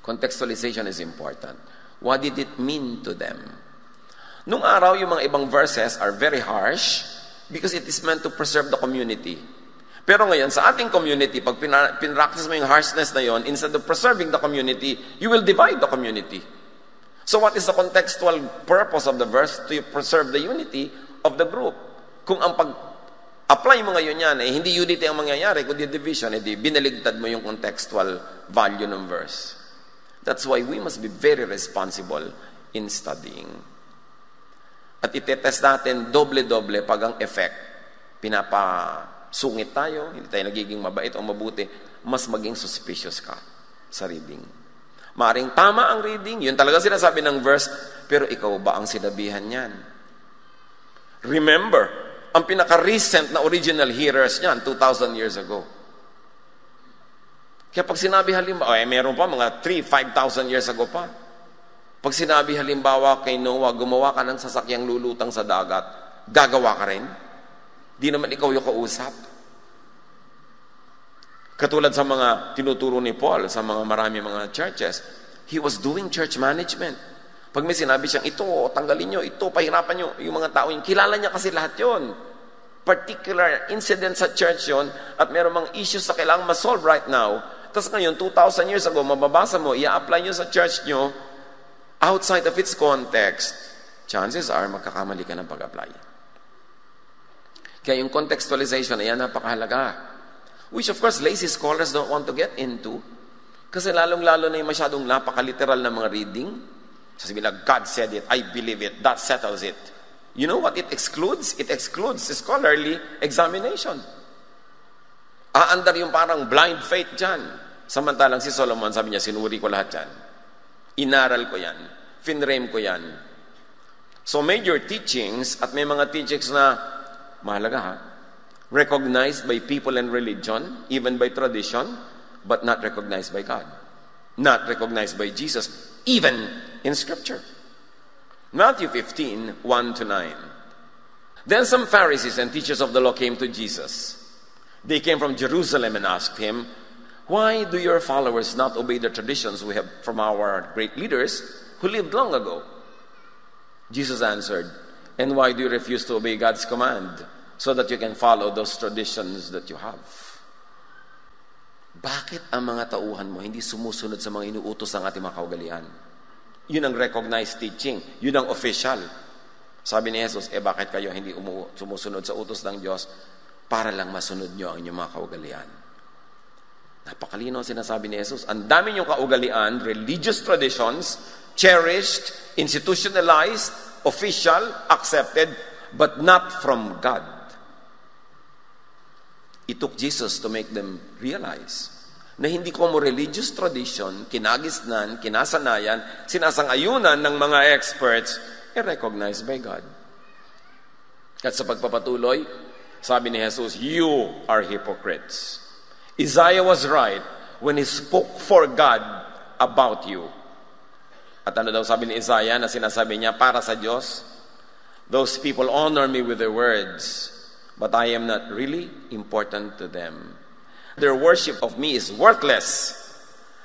Contextualization is important. What did it mean to them? Nung araw, yung mga ibang verses are very harsh, Because it is meant to preserve the community. Pero ngayon, sa ating community, pag pinractice mo yung harshness na yon, instead of preserving the community, you will divide the community. So what is the contextual purpose of the verse? To preserve the unity of the group. Kung ang pag-apply mo ngayon yan, hindi unity ang mangyayari, kundi division, binaligtad mo yung contextual value ng verse. That's why we must be very responsible in studying. At itetest natin doble-doble pag ang effect, pinapasungit tayo, hindi tayo nagiging mabait o mabuti, mas maging suspicious ka sa reading. Maaring tama ang reading, yun talaga sinasabi ng verse, pero ikaw ba ang sinabihan niyan? Remember, ang pinaka-recent na original hearers niyan, 2,000 years ago. Kaya pag sinabi halimbawa, meron pa mga 3,000-5,000 years ago pa. Pag sinabi halimbawa kay Noah, gumawa ka ng sasakyang lulutang sa dagat, gagawa ka rin? Di naman ikaw yung kausap. Katulad sa mga tinuturo ni Paul sa marami mga churches, he was doing church management. Pag may sinabi siyang, ito, tanggalin nyo, ito, pahirapan nyo, yung mga tao yun, kilala niya kasi lahat yun. Particular incident sa church yun, at meron mga issues na kailangan ma-solve right now. Tapos ngayon, 2,000 years ago, mababasa mo, i-apply nyo sa church nyo, outside of its context, chances are, magkakamali ka ng pag-apply. Kaya yung contextualization, ayan, napakahalaga. Which of course, lazy scholars don't want to get into. Kasi lalong-lalo na yung masyadong napaka-literal na mga reading. Sasabihin na, God said it, I believe it, that settles it. You know what it excludes? It excludes scholarly examination. Aandar yung parang blind faith dyan. Samantalang si Solomon, sabi niya, sinuri ko lahat yan. Inaral ko yan. Finrame ko yan. So major teachings, at may mga teachings na, mahalaga ha, recognized by people and religion, even by tradition, but not recognized by God. Not recognized by Jesus, even in Scripture. Matthew 15, 1-9. Then some Pharisees and teachers of the law came to Jesus. They came from Jerusalem and asked him, why do your followers not obey the traditions we have from our great leaders who lived long ago? Jesus answered, and why do you refuse to obey God's command so that you can follow those traditions that you have? Bakit ang mga tauhan mo hindi sumusunod sa mga inuutos ng ating mga kaugalian? Yun ang recognized teaching. Yun ang official. Sabi ni Jesus, bakit kayo hindi sumusunod sa utos ng Diyos para lang masunod nyo ang inyong mga kaugalian? Napakalinaw sinasabi ni Jesus. Ang dami niyong kaugalian, religious traditions, cherished, institutionalized, official, accepted, but not from God. It took Jesus to make them realize na hindi ko mo religious tradition, kinagisnan, kinasanayan, sinasang-ayunan ng mga experts, recognized by God. At sa pagpapatuloy, sabi ni Jesus, you are hypocrites. Isaiah was right when he spoke for God about you. At ano daw sabi ni Isaiah na sinasabi niya para sa Diyos? Those people honor me with their words, but I am not really important to them. Their worship of me is worthless.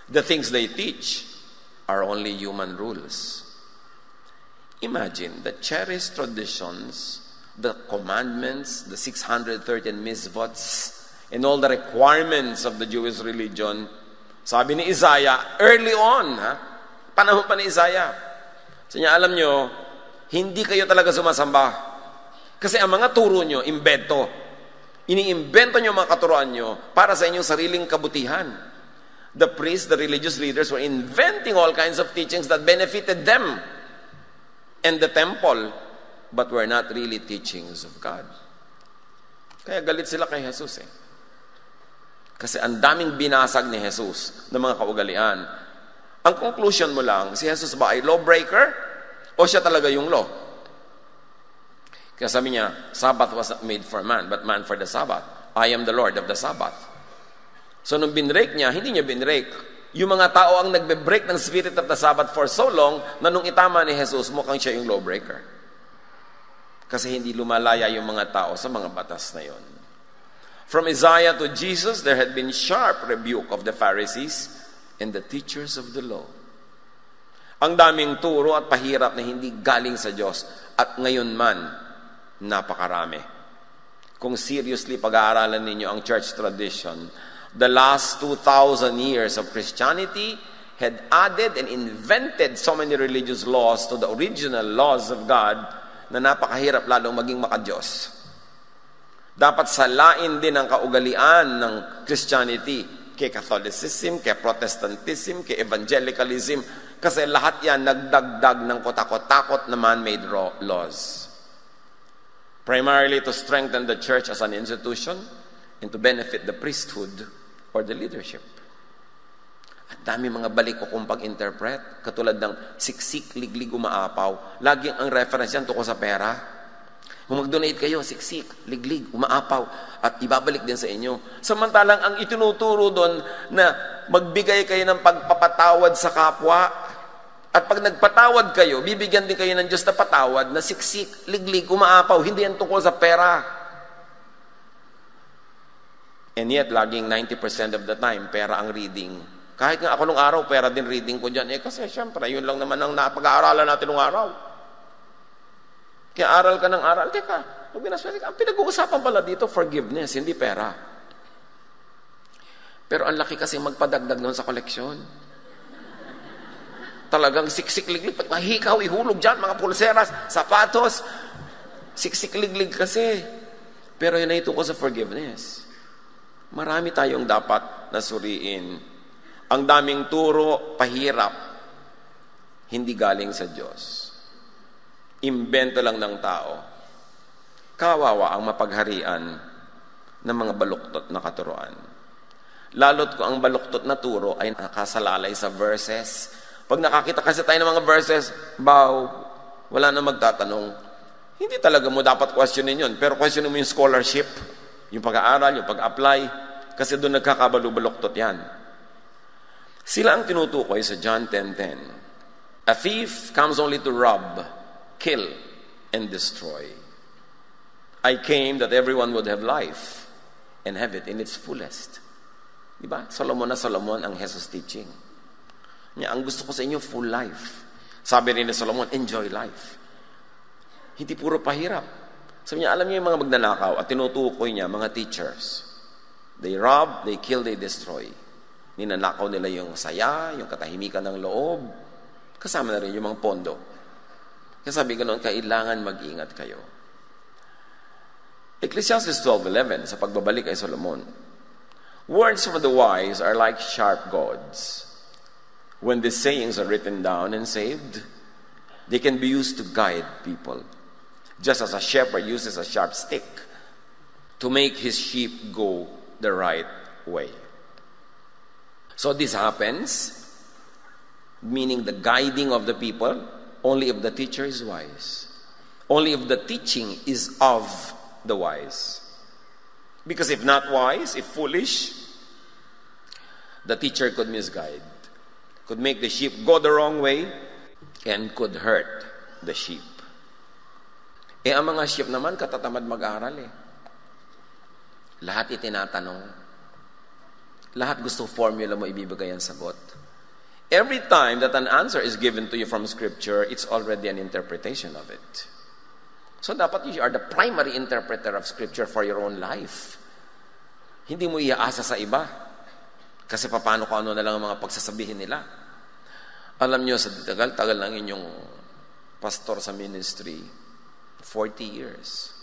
The things they teach are only human rules. Imagine the cherished traditions, the commandments, the 613 mitzvots, and all the requirements of the Jewish religion. Sabi ni Isaiah, early on, panahon pa ni Isaiah. So niya, alam nyo, hindi kayo talaga sumasamba. Kasi ang mga turo nyo, imbento. Iniimbento nyo mga katuroan nyo para sa inyong sariling kabutihan. The priests, the religious leaders were inventing all kinds of teachings that benefited them and the temple, but were not really teachings of God. Kaya galit sila kay Jesus Kasi ang daming binasag ni Jesus ng mga kaugalian. Ang conclusion mo lang, si Jesus ba ay lawbreaker o siya talaga yung law? Kaya sabi niya, Sabbath was not made for man, but man for the Sabbath. I am the Lord of the Sabbath. So nung binrake niya, hindi niya binrake. Yung mga tao ang nagbe-break ng spirit of the Sabbath for so long, na nung itama ni Jesus, mukhang siya yung lawbreaker. Kasi hindi lumalaya yung mga tao sa mga batas na yon. From Isaiah to Jesus, there had been sharp rebuke of the Pharisees and the teachers of the law. Ang daming turo at pahirap na hindi galing sa Diyos. At ngayon man, napakarami. kung seriously pag-aaralan ninyo ang church tradition, the last 2,000 years of Christianity had added and invented so many religious laws to the original laws of God na napakahirap lalong maging makadiyos. Dapat salain din ang kaugalian ng Christianity kay Catholicism, kay Protestantism, kay Evangelicalism, kasi lahat yan nagdagdag ng kotakot-takot na man-made laws. Primarily to strengthen the church as an institution and to benefit the priesthood or the leadership. At dami mga balik ko kung pag-interpret, katulad ng siksik, liglig, umaapaw. Laging ang reference yan tungkol sa pera. Kung mag-donate kayo, siksik, liglig, umaapaw, at ibabalik din sa inyo. Samantalang ang itinuturo doon na magbigay kayo ng pagpapatawad sa kapwa, at pag nagpatawad kayo, bibigyan din kayo ng Diyos na patawad na siksik, liglig, umaapaw. Hindi yan tungkol sa pera. And yet, laging 90% of the time, pera ang reading. Kahit nga ako nung araw, pera din reading ko dyan. Kasi syempre, yun lang naman ang napag-aaralan natin nung araw. Kaya aral ka ng aral. Teka, ang pinag-uusapan pala dito, forgiveness, hindi pera. Pero ang laki kasi magpadagdag noon sa koleksyon. Talagang siksik-liglig, mahikaw, ihulog dyan, mga pulseras, sapatos. Siksik-liglig kasi. Pero yun ay tungkol sa forgiveness. Marami tayong dapat nasuriin. Ang daming turo, pahirap. Hindi galing sa Diyos. Imbento lang ng tao. Kawawa ang mapagharian ng mga baluktot na katuruan. Lalot ko ang baluktot na turo ay nakasalalay sa verses. Pag nakakita kasi tayo ng mga verses, wala na magtatanong. Hindi talaga mo dapat questionin yun, pero questionin mo yung scholarship, yung pag-aaral, yung pag-apply, kasi doon nagkakabalubaluktot yan. Sila ang tinutukoy sa John 10:10. A thief comes only to rob, kill, and destroy. I came that everyone would have life and have it in its fullest. Diba? Solomon na Solomon ang Jesus teaching. Ang gusto ko sa inyo, full life. Sabi rin ni Solomon, enjoy life. Hindi puro pahirap. Sabi niya, alam niyo yung mga magnanakaw at tinutukoy niya, mga teachers. They rob, they kill, they destroy. Ninanakaw nila yung saya, yung katahimikan ng loob. Kasama na rin yung mga pondo. Kaya sabi ganoon, kailangan mag-ingat kayo. Ecclesiastes 12:11, sa pagbabalik kay Solomon, words from the wise are like sharp goads. When these sayings are written down and saved, they can be used to guide people. Just as a shepherd uses a sharp stick to make his sheep go the right way. So this happens, meaning the guiding of the people, only if the teacher is wise. Only if the teaching is of the wise. Because if not wise, if foolish, the teacher could misguide. Could make the sheep go the wrong way and could hurt the sheep. Ang mga sheep naman katatamad mag-aral Lahat itinatanong. Lahat gusto formula mo ibibigay ang sagot. Every time that an answer is given to you from Scripture, it's already an interpretation of it. So dapat you are the primary interpreter of Scripture for your own life. Hindi mo iaasa sa iba. Kasi paano kung ano na lang ang mga pagsasabihin nila. Alam nyo, sa tagal-tagal ng inyong pastor sa ministry, 40 years.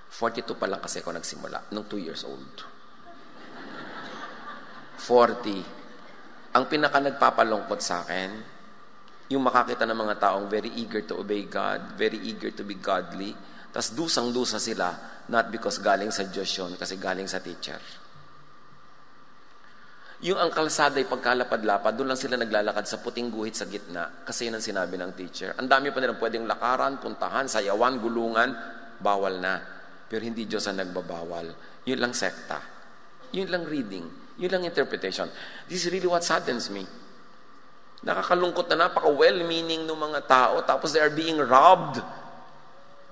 42 pa lang kasi ako nagsimula, nung 2 years old. 40. Ang pinaka nagpapalungkot sa akin, yung makakita ng mga taong very eager to obey God, very eager to be godly, tas dusang-dusa sila, not because galing sa Diyos yun, kasi galing sa teacher. Yung ang kalsada ay pagkalapad-lapad, doon lang sila naglalakad sa puting guhit sa gitna, kasi yun ang sinabi ng teacher. Ang dami pa nilang pwedeng lakaran, puntahan, sayawan, gulungan, bawal na. Pero hindi Diyos ang nagbabawal. Yun lang sekta. Yun lang reading. Yun lang interpretation. This is really what saddens me. Nakakalungkot na napaka-well-meaning ng mga tao, tapos they are being robbed.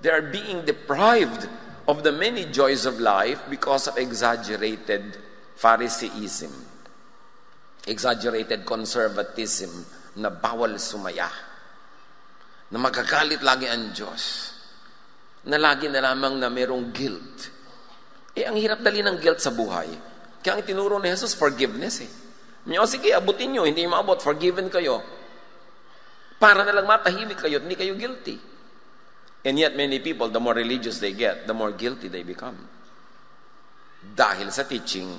They are being deprived of the many joys of life because of exaggerated Phariseeism. Exaggerated conservatism na bawal sumaya. Na magagalit lagi ang Diyos. na lagi na lamang na merong guilt. Ang hirap dali ng guilt sa buhay. Kaya ang tinuro ni Jesus, forgiveness sige, abutin nyo, hindi maabot, forgiven kayo. Para na lang matahimik kayo, hindi kayo guilty. And yet many people, the more religious they get, the more guilty they become. Dahil sa teaching,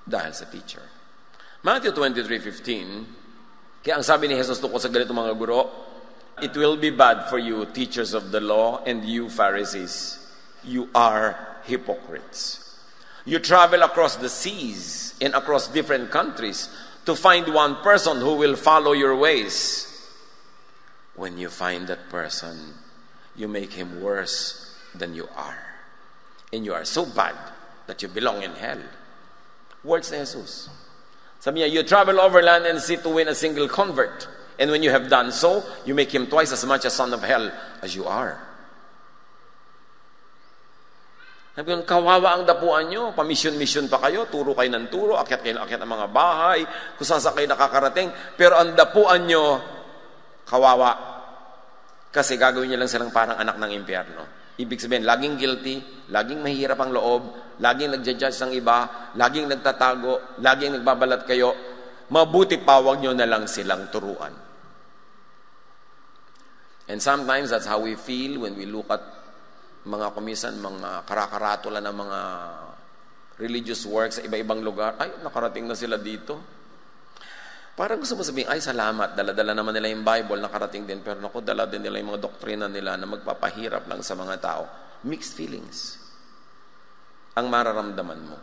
dahil sa teacher. Matthew 23:15, kaya ang sabi ni Jesus tungkol sa ganito mga guro, it will be bad for you, teachers of the law, and you, Pharisees. You are hypocrites. You travel across the seas and across different countries to find one person who will follow your ways. When you find that person, you make him worse than you are. And you are so bad that you belong in hell. Words ni Jesus. Sabi niya, you travel overland and sea to win a single convert. And when you have done so, you make him twice as much a son of hell as you are. Sabi ko, kawawa ang dapuan nyo, pamisyon-misyon pa kayo, turo kayo ng turo, akyat kayo ng akyat ng mga bahay, kung saan kayo nakakarating, pero ang dapuan nyo, kawawa. Kasi gagawin nyo lang silang parang anak ng impyerno. Ibig sabihin, laging guilty, laging mahirap ang loob, laging nagja-judge ng iba, laging nagtatago, laging nagbabalat kayo, mabuti pa, wag nyo na lang silang turuan. And sometimes that's how we feel when we look at mga kumisan, mga karakaratola ng mga religious works sa iba-ibang lugar. Ay, nakarating na sila dito. Parang gusto mo sabihin, ay salamat, dala-dala naman nila yung Bible, nakarating din. Pero naku, dala din nila yung mga doktrina nila na magpapahirap lang sa mga tao. Mixed feelings ang mararamdaman mo.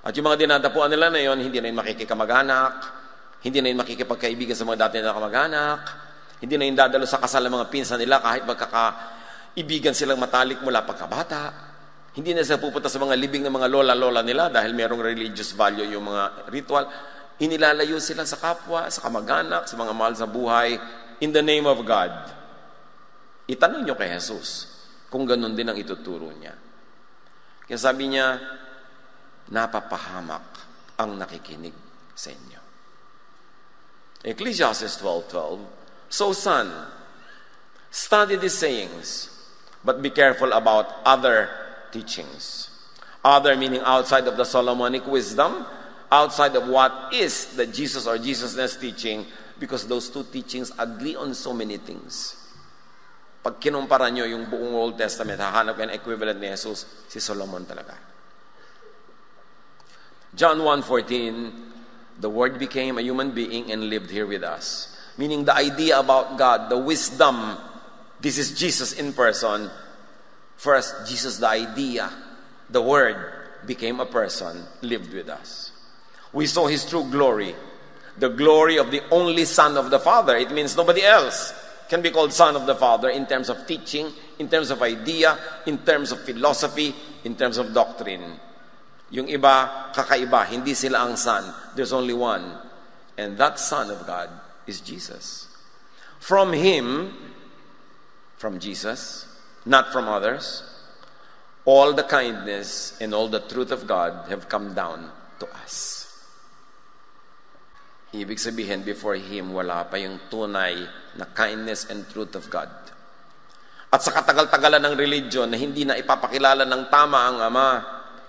At yung mga dinadapuan nila na yun, hindi na yun makikikamag-anak, hindi na yun makikipagkaibigan sa mga dati na kamag-anak, hindi na yun dadalo sa kasal ng mga pinsan nila kahit magkakaibigan silang matalik mula pagkabata. Hindi na sila pupunta sa mga libing ng mga lola-lola nila dahil merong religious value yung mga ritual. Inilalayo sila sa kapwa, sa kamag-anak, sa mga mahal sa buhay, in the name of God. Itanong nyo kay Jesus kung ganun din ang ituturo niya. Kaya sabi niya, napapahamak ang nakikinig sa inyo. Ecclesiastes 12:12, so son, study these sayings, but be careful about other teachings. Other meaning outside of the Solomonic wisdom, outside of what is the Jesus or Jesusness teaching, because those two teachings agree on so many things. Pag kinumpara nyo yung buong Old Testament, hahanap kayo ng equivalent ni Jesus, si Solomon talaga. John 1:14, the Word became a human being and lived here with us. Meaning the idea about God, the wisdom, this is Jesus in person. First, Jesus, the idea, the Word became a person, lived with us. We saw His true glory, the glory of the only Son of the Father. It means nobody else can be called Son of the Father in terms of teaching, in terms of idea, in terms of philosophy, in terms of doctrine. Yung iba, kakaiba, hindi sila ang Son. There's only one. And that Son of God is Jesus. From Him, from Jesus, not from others, all the kindness and all the truth of God have come down to us. Ibig sabihin, before Him, wala pa yung tunay na kindness and truth of God. At sa katagal-tagalan ng religion na hindi na ipapakilala ng tama ang Ama,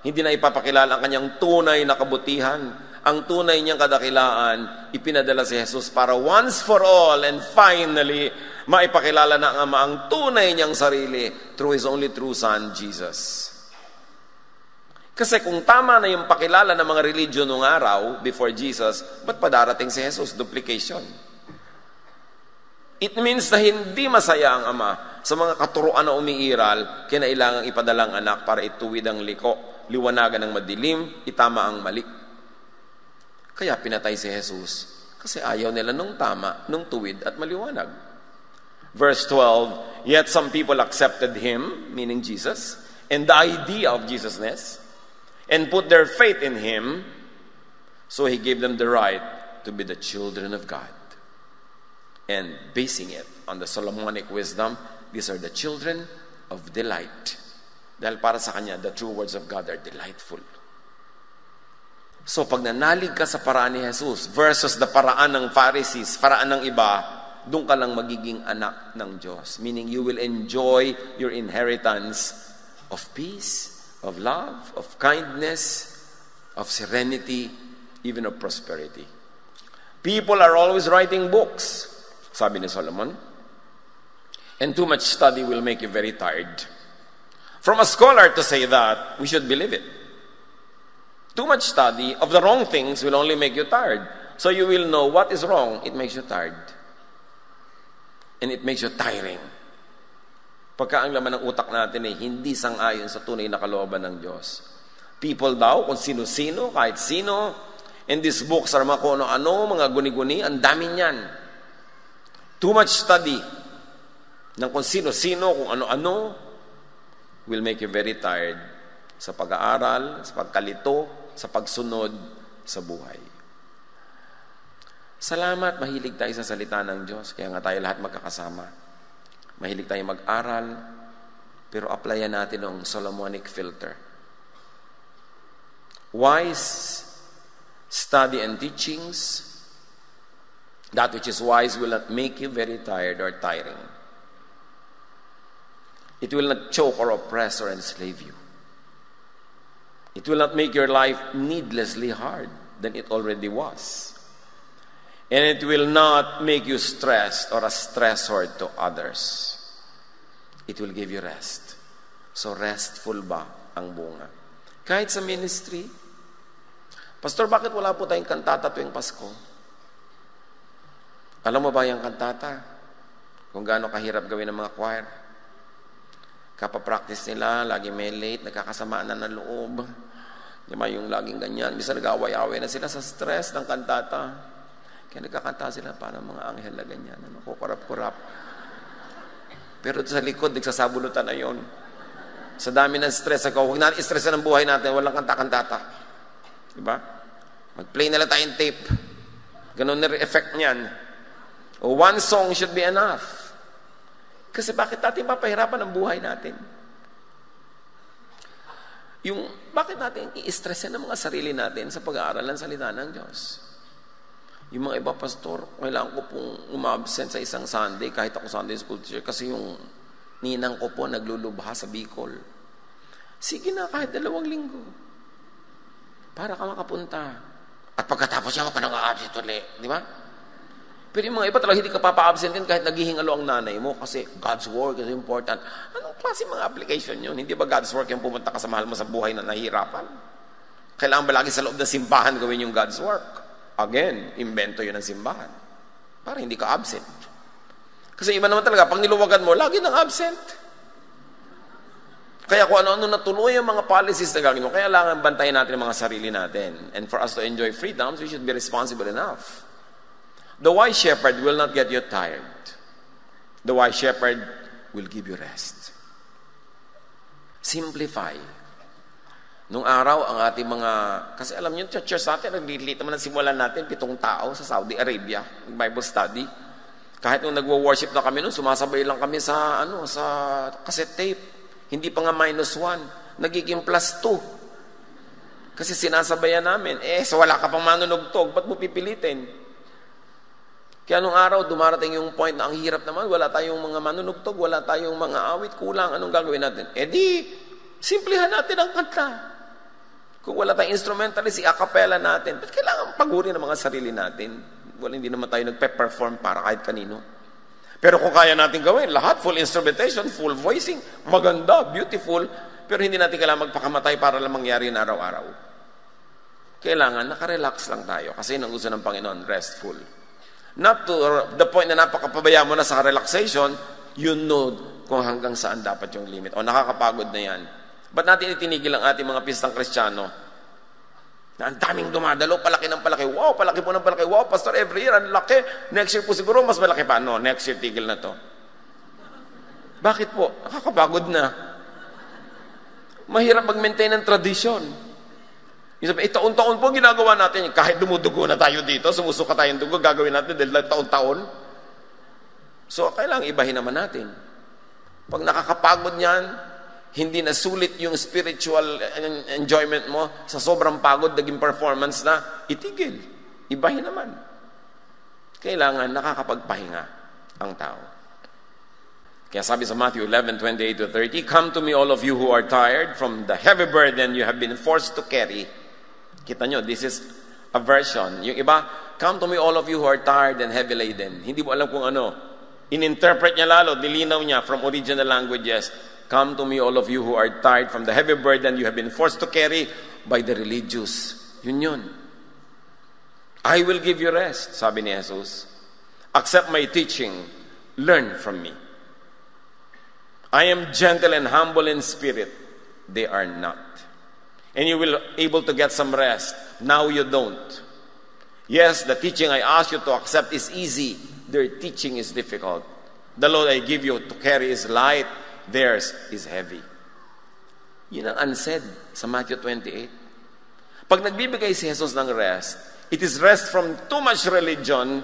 hindi na ipapakilala ang kanyang tunay na kabutihan, ang tunay niyang kadakilaan, ipinadala si Jesus para once for all and finally, maipakilala na ang Ama ang tunay niyang sarili through His only true Son, Jesus. Kasi kung tama na yung pakilala ng mga religion noong araw, before Jesus, ba't pa darating si Jesus? Duplication. It means na hindi masaya ang Ama sa mga katuruan na umiiral, kinailangang ipadalang anak para ituwid ang liko, liwanagan ng madilim, itama ang mali. Kaya pinatay si Jesus kasi ayaw nila nung tama, nung tuwid at maliwanag. Verse 12, yet some people accepted Him, meaning Jesus, and the idea of Jesusness, and put their faith in Him, so He gave them the right to be the children of God. And basing it on the Solomonic wisdom, these are the children of delight. Dahil para sa Kanya, the true words of God are delightful. So pag nanalig ka sa paraan ni Jesus versus the paraan ng Pharisees, paraan ng iba, doon ka lang magiging anak ng Diyos. Meaning, you will enjoy your inheritance of peace, of love, of kindness, of serenity, even of prosperity. People are always writing books, sabi ni Solomon, and too much study will make you very tired. From a scholar to say that, we should believe it. Too much study of the wrong things will only make you tired. So you will know what is wrong, it makes you tired. And it makes you tiring. Pagka ang laman ng utak natin ay hindi sang-ayon sa tunay na kalooban ng Diyos. People daw, kung sino-sino, kahit sino, and these books are mga kung ano-ano, mga guni-guni, ang dami niyan. Too much study ng kung sino-sino, kung ano-ano, will make you very tired sa pag-aaral, sa pagkalito, sa pagsunod sa buhay. Salamat, mahilig tayo sa salita ng Diyos, kaya nga tayo lahat magkakasama. Mahilig tayo mag-aral, pero applyan natin ang Solomonic filter. Wise study and teachings, that which is wise will not make you very tired or tiring. It will not choke or oppress or enslave you. It will not make your life needlessly hard than it already was. And it will not make you stressed or a stressor to others. It will give you rest. So restful ba ang bunga? Kahit sa ministry, Pastor, bakit wala po tayong kantata tuwing Pasko? Alam mo ba yung kantata? Kung gaano kahirap gawin ng mga choir. Kapapractice nila, lagi may late, nagkakasamaan na ng loob. Yung laging ganyan. Bisa nag-away-away na sila sa stress ng kantata. Kaya nagkakanta sila para mga anghel na ganyan. Kukurap-kurap. Pero sa likod, nagsasabunutan na yun. Sa dami ng stress, huwag natin i-stressan ang buhay natin, walang kanta-kantata. Diba? Mag-play na lang tayong tape. Ganun na effect niyan. O one song should be enough. Kasi bakit natin papahirapan ang buhay natin? Bakit natin i-stressan ang mga sarili natin sa pag-aaral ng salita ng Diyos? Yung mga iba, pastor, kailangan ko pong umabsent sa isang Sunday, kahit ako Sunday school teacher, kasi yung ninang ko po naglulubha sa Bicol. Sige na, kahit 2 linggo. Para ka makapunta. At pagkatapos siya, ka nang-a-absent ulit. Di ba? Pero yung mga iba talaga hindi ka papa-absentin kahit naghihingalo ang nanay mo kasi God's work is important. Anong klase mga application yun? Hindi ba God's work yung pumunta ka sa mahal mo sa buhay na nahihirapan? Kailangan ba lagi sa loob ng simbahan gawin yung God's work? Again, invento yun ng simbahan. Para hindi ka absent. Kasi iba naman talaga, pag niluwagan mo, lagi nang absent. Kaya kung ano-ano natuloy yung mga policies na gagawin mo, kaya kailangan bantayan natin ang mga sarili natin. And for us to enjoy freedoms, we should be responsible enough. The wise shepherd will not get you tired. The wise shepherd will give you rest. Simplify. Nung araw, ang ating mga, kasi alam nyo, church natin, nagliliit naman ang simulan natin, 7 tao sa Saudi Arabia, Bible study. Kahit nung nagwo-worship na kami nun, sumasabay lang kami sa cassette tape. Hindi pa nga -1, nagiging +2. Kasi sinasabayan namin, so wala ka pang manunugtog, ba't mo pipilitin? Kaya nung araw, dumarating yung point na ang hirap naman, wala tayong mga manunugtog, wala tayong mga awit, kulang, anong gagawin natin? Simplihan natin ang kanta. Kung wala tayong instrumentalist, i-acapella natin. Ba't kailangan pagurin ang mga sarili natin? Hindi naman tayo nagpe-perform para kahit kanino. Pero kung kaya natin gawin, lahat, full instrumentation, full voicing, maganda, beautiful, pero hindi natin kailangan magpakamatay para lang mangyari yun araw-araw. Kailangan, nakarelax lang tayo. Kasi yun ang gusto ng Panginoon, restful. Not to the point na napakapabaya mo na sa relaxation, you know kung hanggang saan dapat yung limit. O nakakapagod na yan. Ba't natin itinigil ang ating mga pistang Kristiyano? Na ang daming dumadalo, palaki ng palaki. Wow, palaki po ng palaki. Wow, pastor, every year, ang laki. Next year po siguro, mas malaki pa. No, next year, tigil na to. Bakit po? Nakakapagod na. Mahirap mag-maintain ng tradisyon. Taon-taon po ginagawa natin. Kahit dumudugo na tayo dito, sumusuka tayong dugo, gagawin natin dahil taon-taon. So, kailangan ibahin naman natin. Pag nakakapagod niyan, hindi na sulit yung spiritual enjoyment mo sa sobrang pagod, naging performance na, itigil. Ibahin naman. Kailangan nakakapagpahinga. ang tao. Kaya sabi sa Matthew 11:28-30, "Come to me all of you who are tired from the heavy burden you have been forced to carry." Kita nyo, this is a version. Yung iba, "Come to me all of you who are tired and heavy laden." Hindi mo alam kung ano. In-interpret niya lalo, nilinaw niya from original languages. "Come to me all of you who are tired from the heavy burden you have been forced to carry by the religious." Yun. "I will give you rest," sabi ni Jesus. "Accept my teaching. Learn from me. I am gentle and humble in spirit. They are not. And you will able to get some rest. Now you don't. Yes, the teaching I ask you to accept is easy. Their teaching is difficult. The load I give you to carry is light. Theirs is heavy." Yun ang unsaid sa Matthew 28. Pag nagbibigay si Jesus ng rest, it is rest from too much religion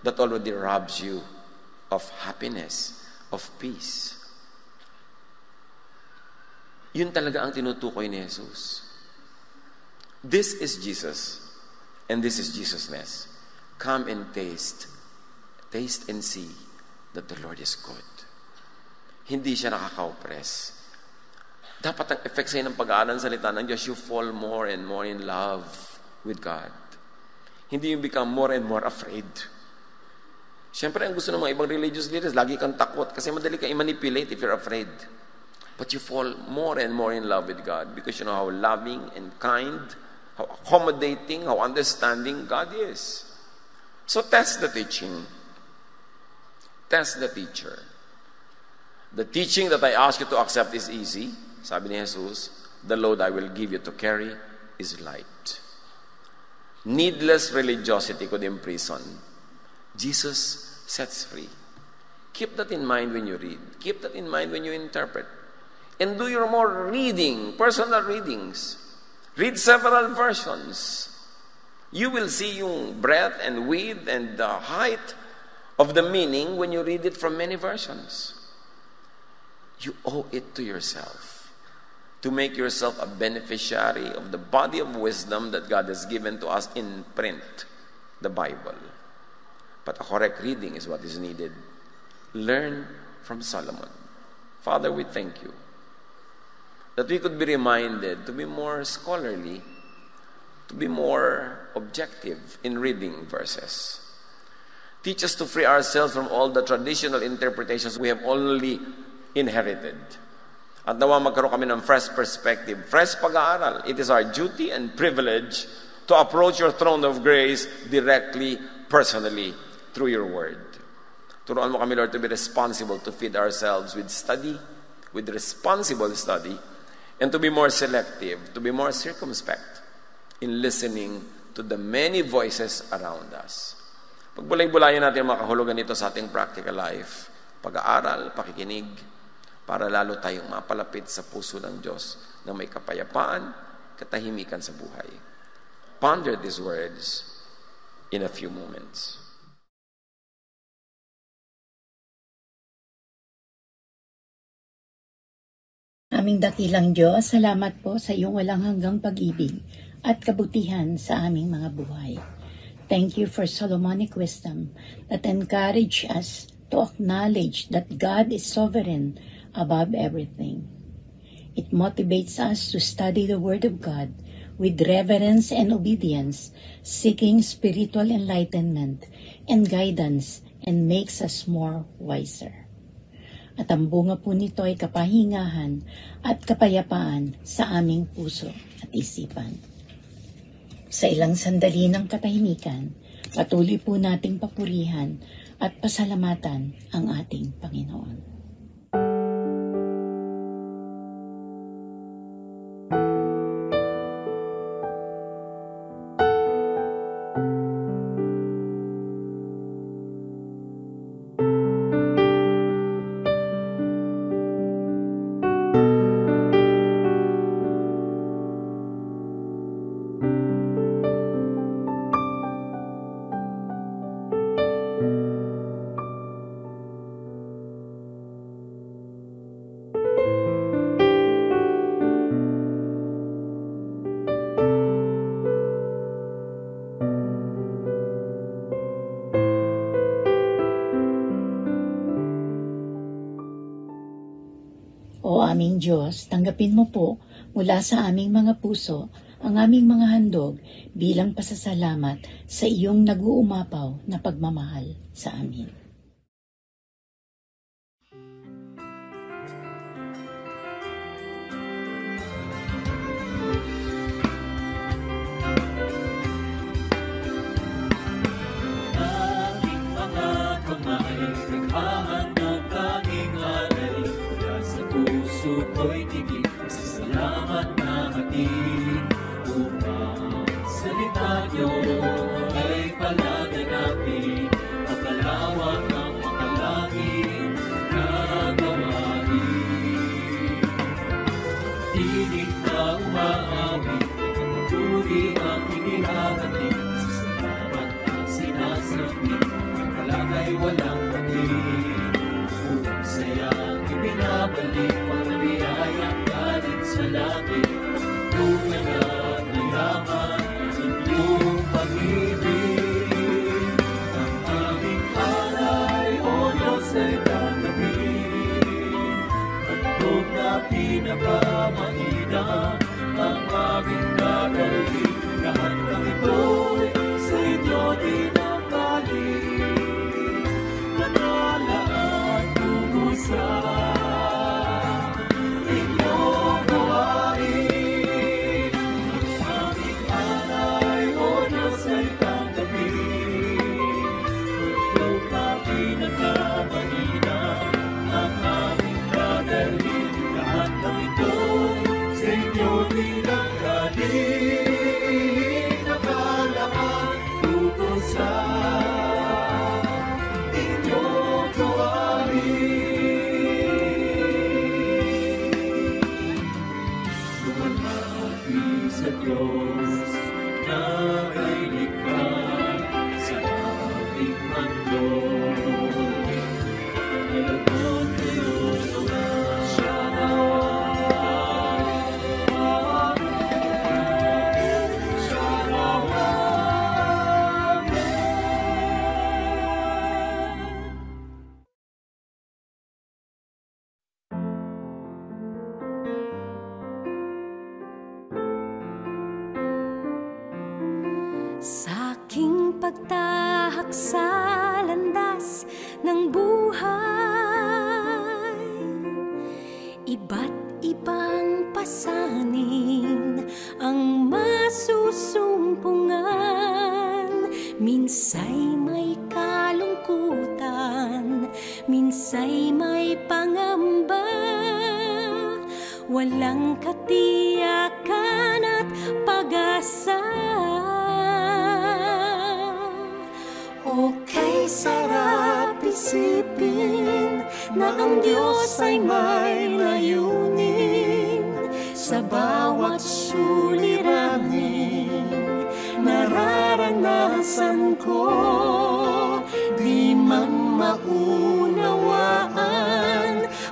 that already robs you of happiness, of peace. Yun talaga ang tinutukoy ni Jesus. This is Jesus, and this is Jesusness. Come and taste and see that the Lord is good. Hindi siya nakaka-oppress. Dapat ang effect sa'yo ng pag-aaral ng salita ng Diyos, you fall more and more in love with God. Hindi you become more and more afraid. Siyempre, ang gusto ng mga ibang religious leaders, lagi kang takot kasi madali kang i-manipulate if you're afraid. But you fall more and more in love with God because you know how loving and kind, how accommodating, how understanding God is. So test the teaching. Test the teacher. The teaching that I ask you to accept is easy. Sabi ni Jesus, the load I will give you to carry is light. Needless religiosity could imprison. Jesus sets free. Keep that in mind when you read. Keep that in mind when you interpret. And do your more reading, personal readings. Read several versions. You will see yung breadth and width and the height of the meaning when you read it from many versions. You owe it to yourself to make yourself a beneficiary of the body of wisdom that God has given to us in print, the Bible. But a correct reading is what is needed. Learn from Solomon. Father, we thank you that we could be reminded to be more scholarly, to be more objective in reading verses. Teach us to free ourselves from all the traditional interpretations we have only inherited. At nawa magkaroon kami ng fresh perspective, fresh pag-aaral. It is our duty and privilege to approach your throne of grace directly, personally, through your word. Turuan mo kami, Lord, to be responsible, to feed ourselves with study, with responsible study, and to be more selective, to be more circumspect in listening to the many voices around us. Pagbulay-bulayan natin ang mga kahulugan nito sa ating practical life, pag-aaral, pakikinig, para lalo tayong mapalapit sa puso ng Diyos na may kapayapaan, katahimikan sa buhay. Ponder these words in a few moments. Aming dakilang Diyos, salamat po sa iyong walang hanggang pag-ibig at kabutihan sa aming mga buhay. Thank you for Solomonic wisdom that encourage us to acknowledge that God is sovereign above everything. It motivates us to study the Word of God with reverence and obedience, seeking spiritual enlightenment and guidance, and makes us more wiser. At ang bunga po nito ay kapahingahan at kapayapaan sa aming puso at isipan. Sa ilang sandali ng katahimikan, patuloy po nating papurihan at pasalamatan ang ating Panginoon. pong Diyos, tanggapin mo po mula sa aming mga puso ang aming mga handog bilang pasasalamat sa iyong nag-uumapaw na pagmamahal sa amin. Aming mga kamay, naghahandog tanging alay, mula sa puso ko'y tigil, pasasalamat na hatid. Upang salita niyo ay palaganapin, mapalawak ang makalangit na gawain. Tinig na umaawit, pagpapuri ang inihahatid, sa salamat ang sinasambit, ang kalagay walang patid. Upang sayang ibinabalik, pagpapiyayang galing sa langit, tunay na mayaman inyong pag-ibig. Ang aming alay, O Diyos, ay tanggapin. Handog na pinakamanina ang aming dadalhin. Lahat ng ito'y sa inyo dinamdalin. Nanalaan tungo sa inyong gawain. Aming alay, O Diyos, ay tanggapin. Handog na pinakamanina ang aming dadalhin. Lahat ng ito'y sa inyo dinamdalin. Nakalaan tungo sa inyong gawain. Lumamagi sa Diyos na ay likha sa ating mundo. Alagon kayo siya nawa. Siya nawa. Sa aking pagtahak sa landas ng buhay, iba't ibang pasanin ang masusumpungan. Minsa'y may kalungkutan, minsa'y may pangamba, walang katiyakan at pag-asa. Okay, sarap isipin na ang Diyos ay may layunin sa bawat suliranin. Nararanasan ko, di man maunawaan,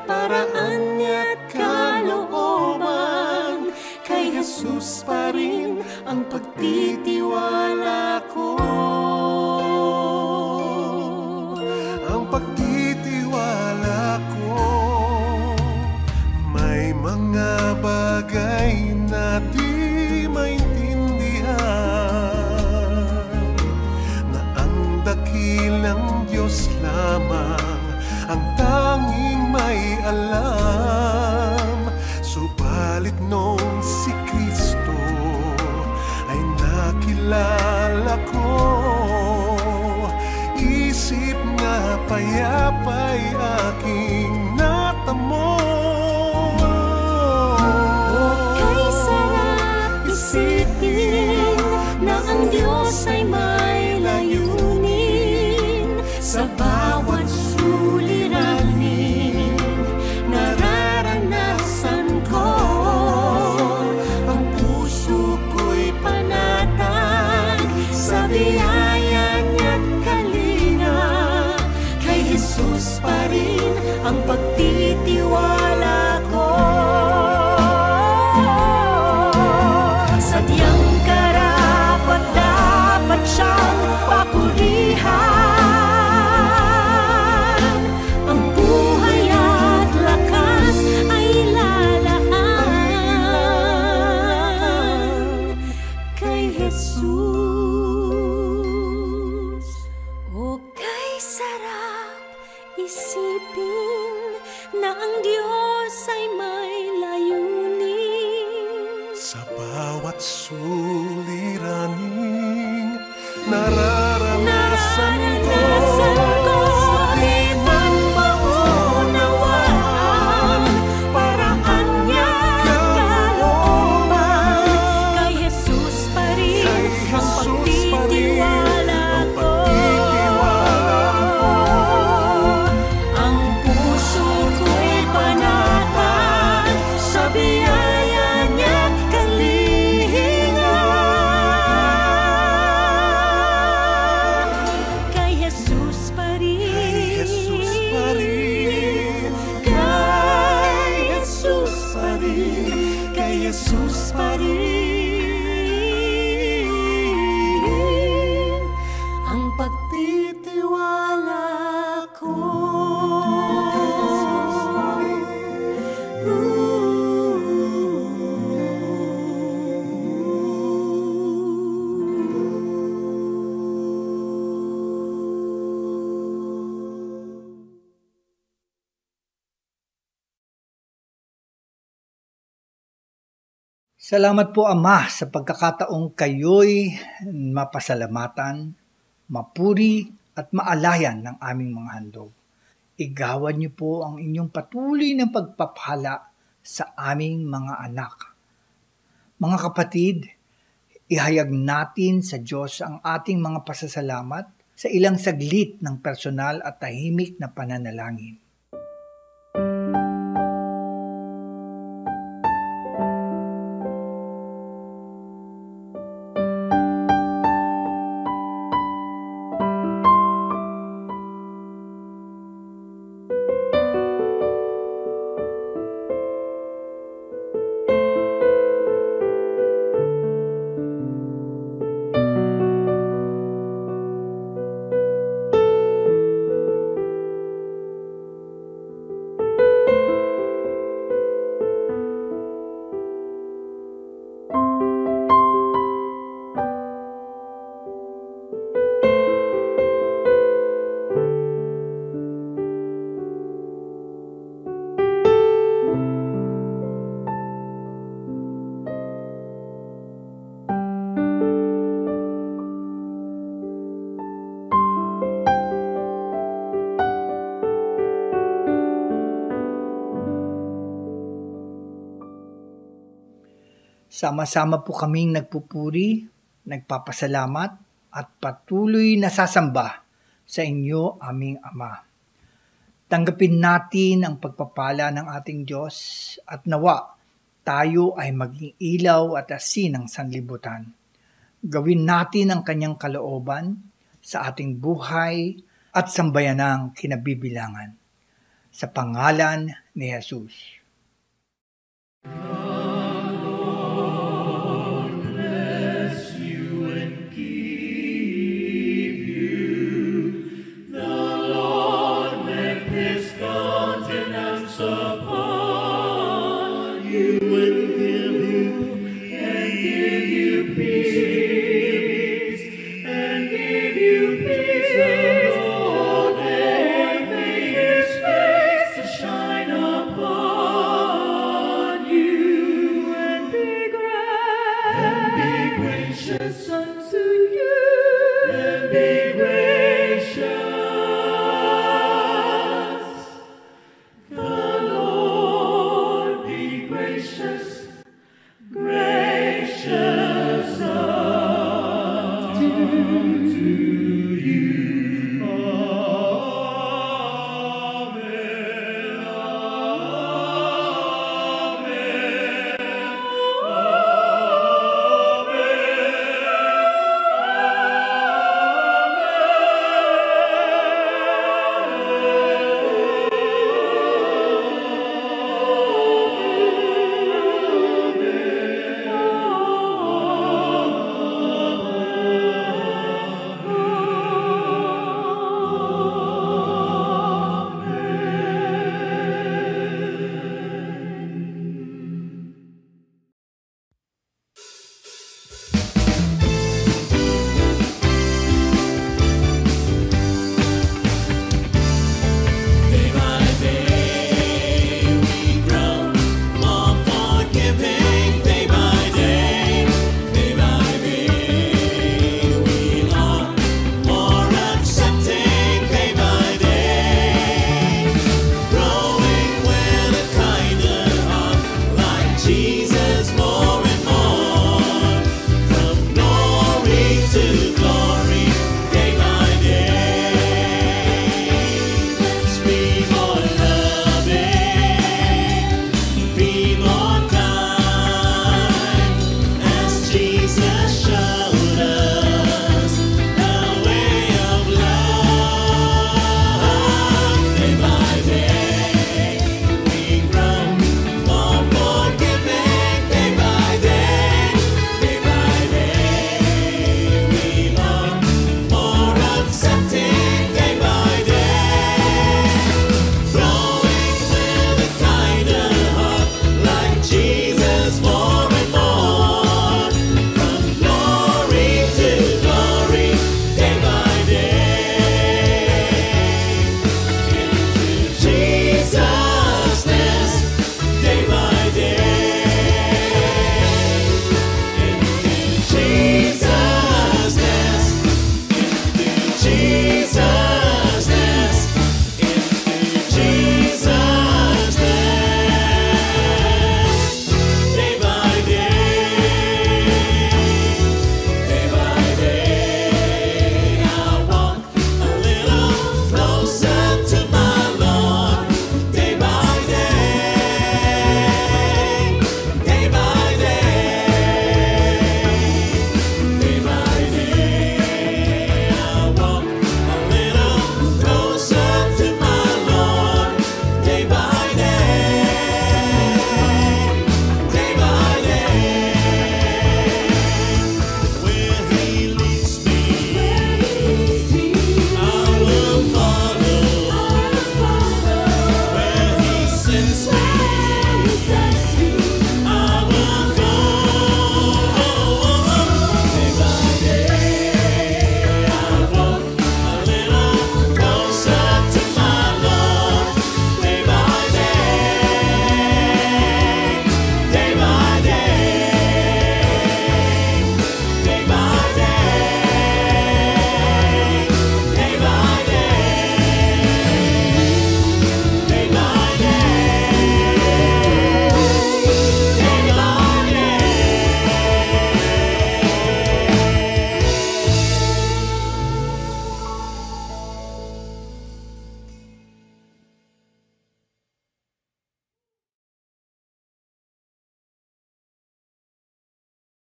paraan niya't kalooban, kay Jesus pa rin ang pagtitiwala ko. Ang pagtitiwala ko, may mga bagay na di maintindihan, na ang dakilang Diyos lamang ang tanging may alam. Subalit nung si Kristo ay nakilala ko, isip nga payapa'y aking natamo. Okay, sarap isipin na ang Diyos ay may layunin sa bawat suliranin. Nararanasan ko, ang puso ko'y panatag sa biyaya niya't kalinga, kay Jesus pa rin ang pagtitiwala ko. Sadyang karapat dapat siyang papurihan. O kay sarap isipin na ang Diyos ay may layunin. Sa bawat suliraning nararanasan ko, di man maunawaan paraan niya kalooban. Kay Jesus pa rin ang pagtitiwala ko. Ang puso ko'y panatag sa biyaya niya't kalinga. Kay Jesus pa rin, kay Jesus pa rin, kay Jesus pa rin ang pagtitiwala ko. Salamat po Ama sa pagkakataong kayo'y mapasalamatan, mapuri at maalayan ng aming mga handog. Igawad niyo po ang inyong patuloy na pagpapala sa aming mga anak. Mga kapatid, ihayag natin sa Diyos ang ating mga pasasalamat sa ilang saglit ng personal at tahimik na pananalangin. Sama-sama po kaming nagpupuri, nagpapasalamat at patuloy na sasamba sa inyo aming Ama. Tanggapin natin ang pagpapala ng ating Diyos at nawa tayo ay maging ilaw at asin ng sanlibutan. Gawin natin ang kanyang kalooban sa ating buhay at sambayanang kinabibilangan. Sa pangalan ni Jesus. Gracious unto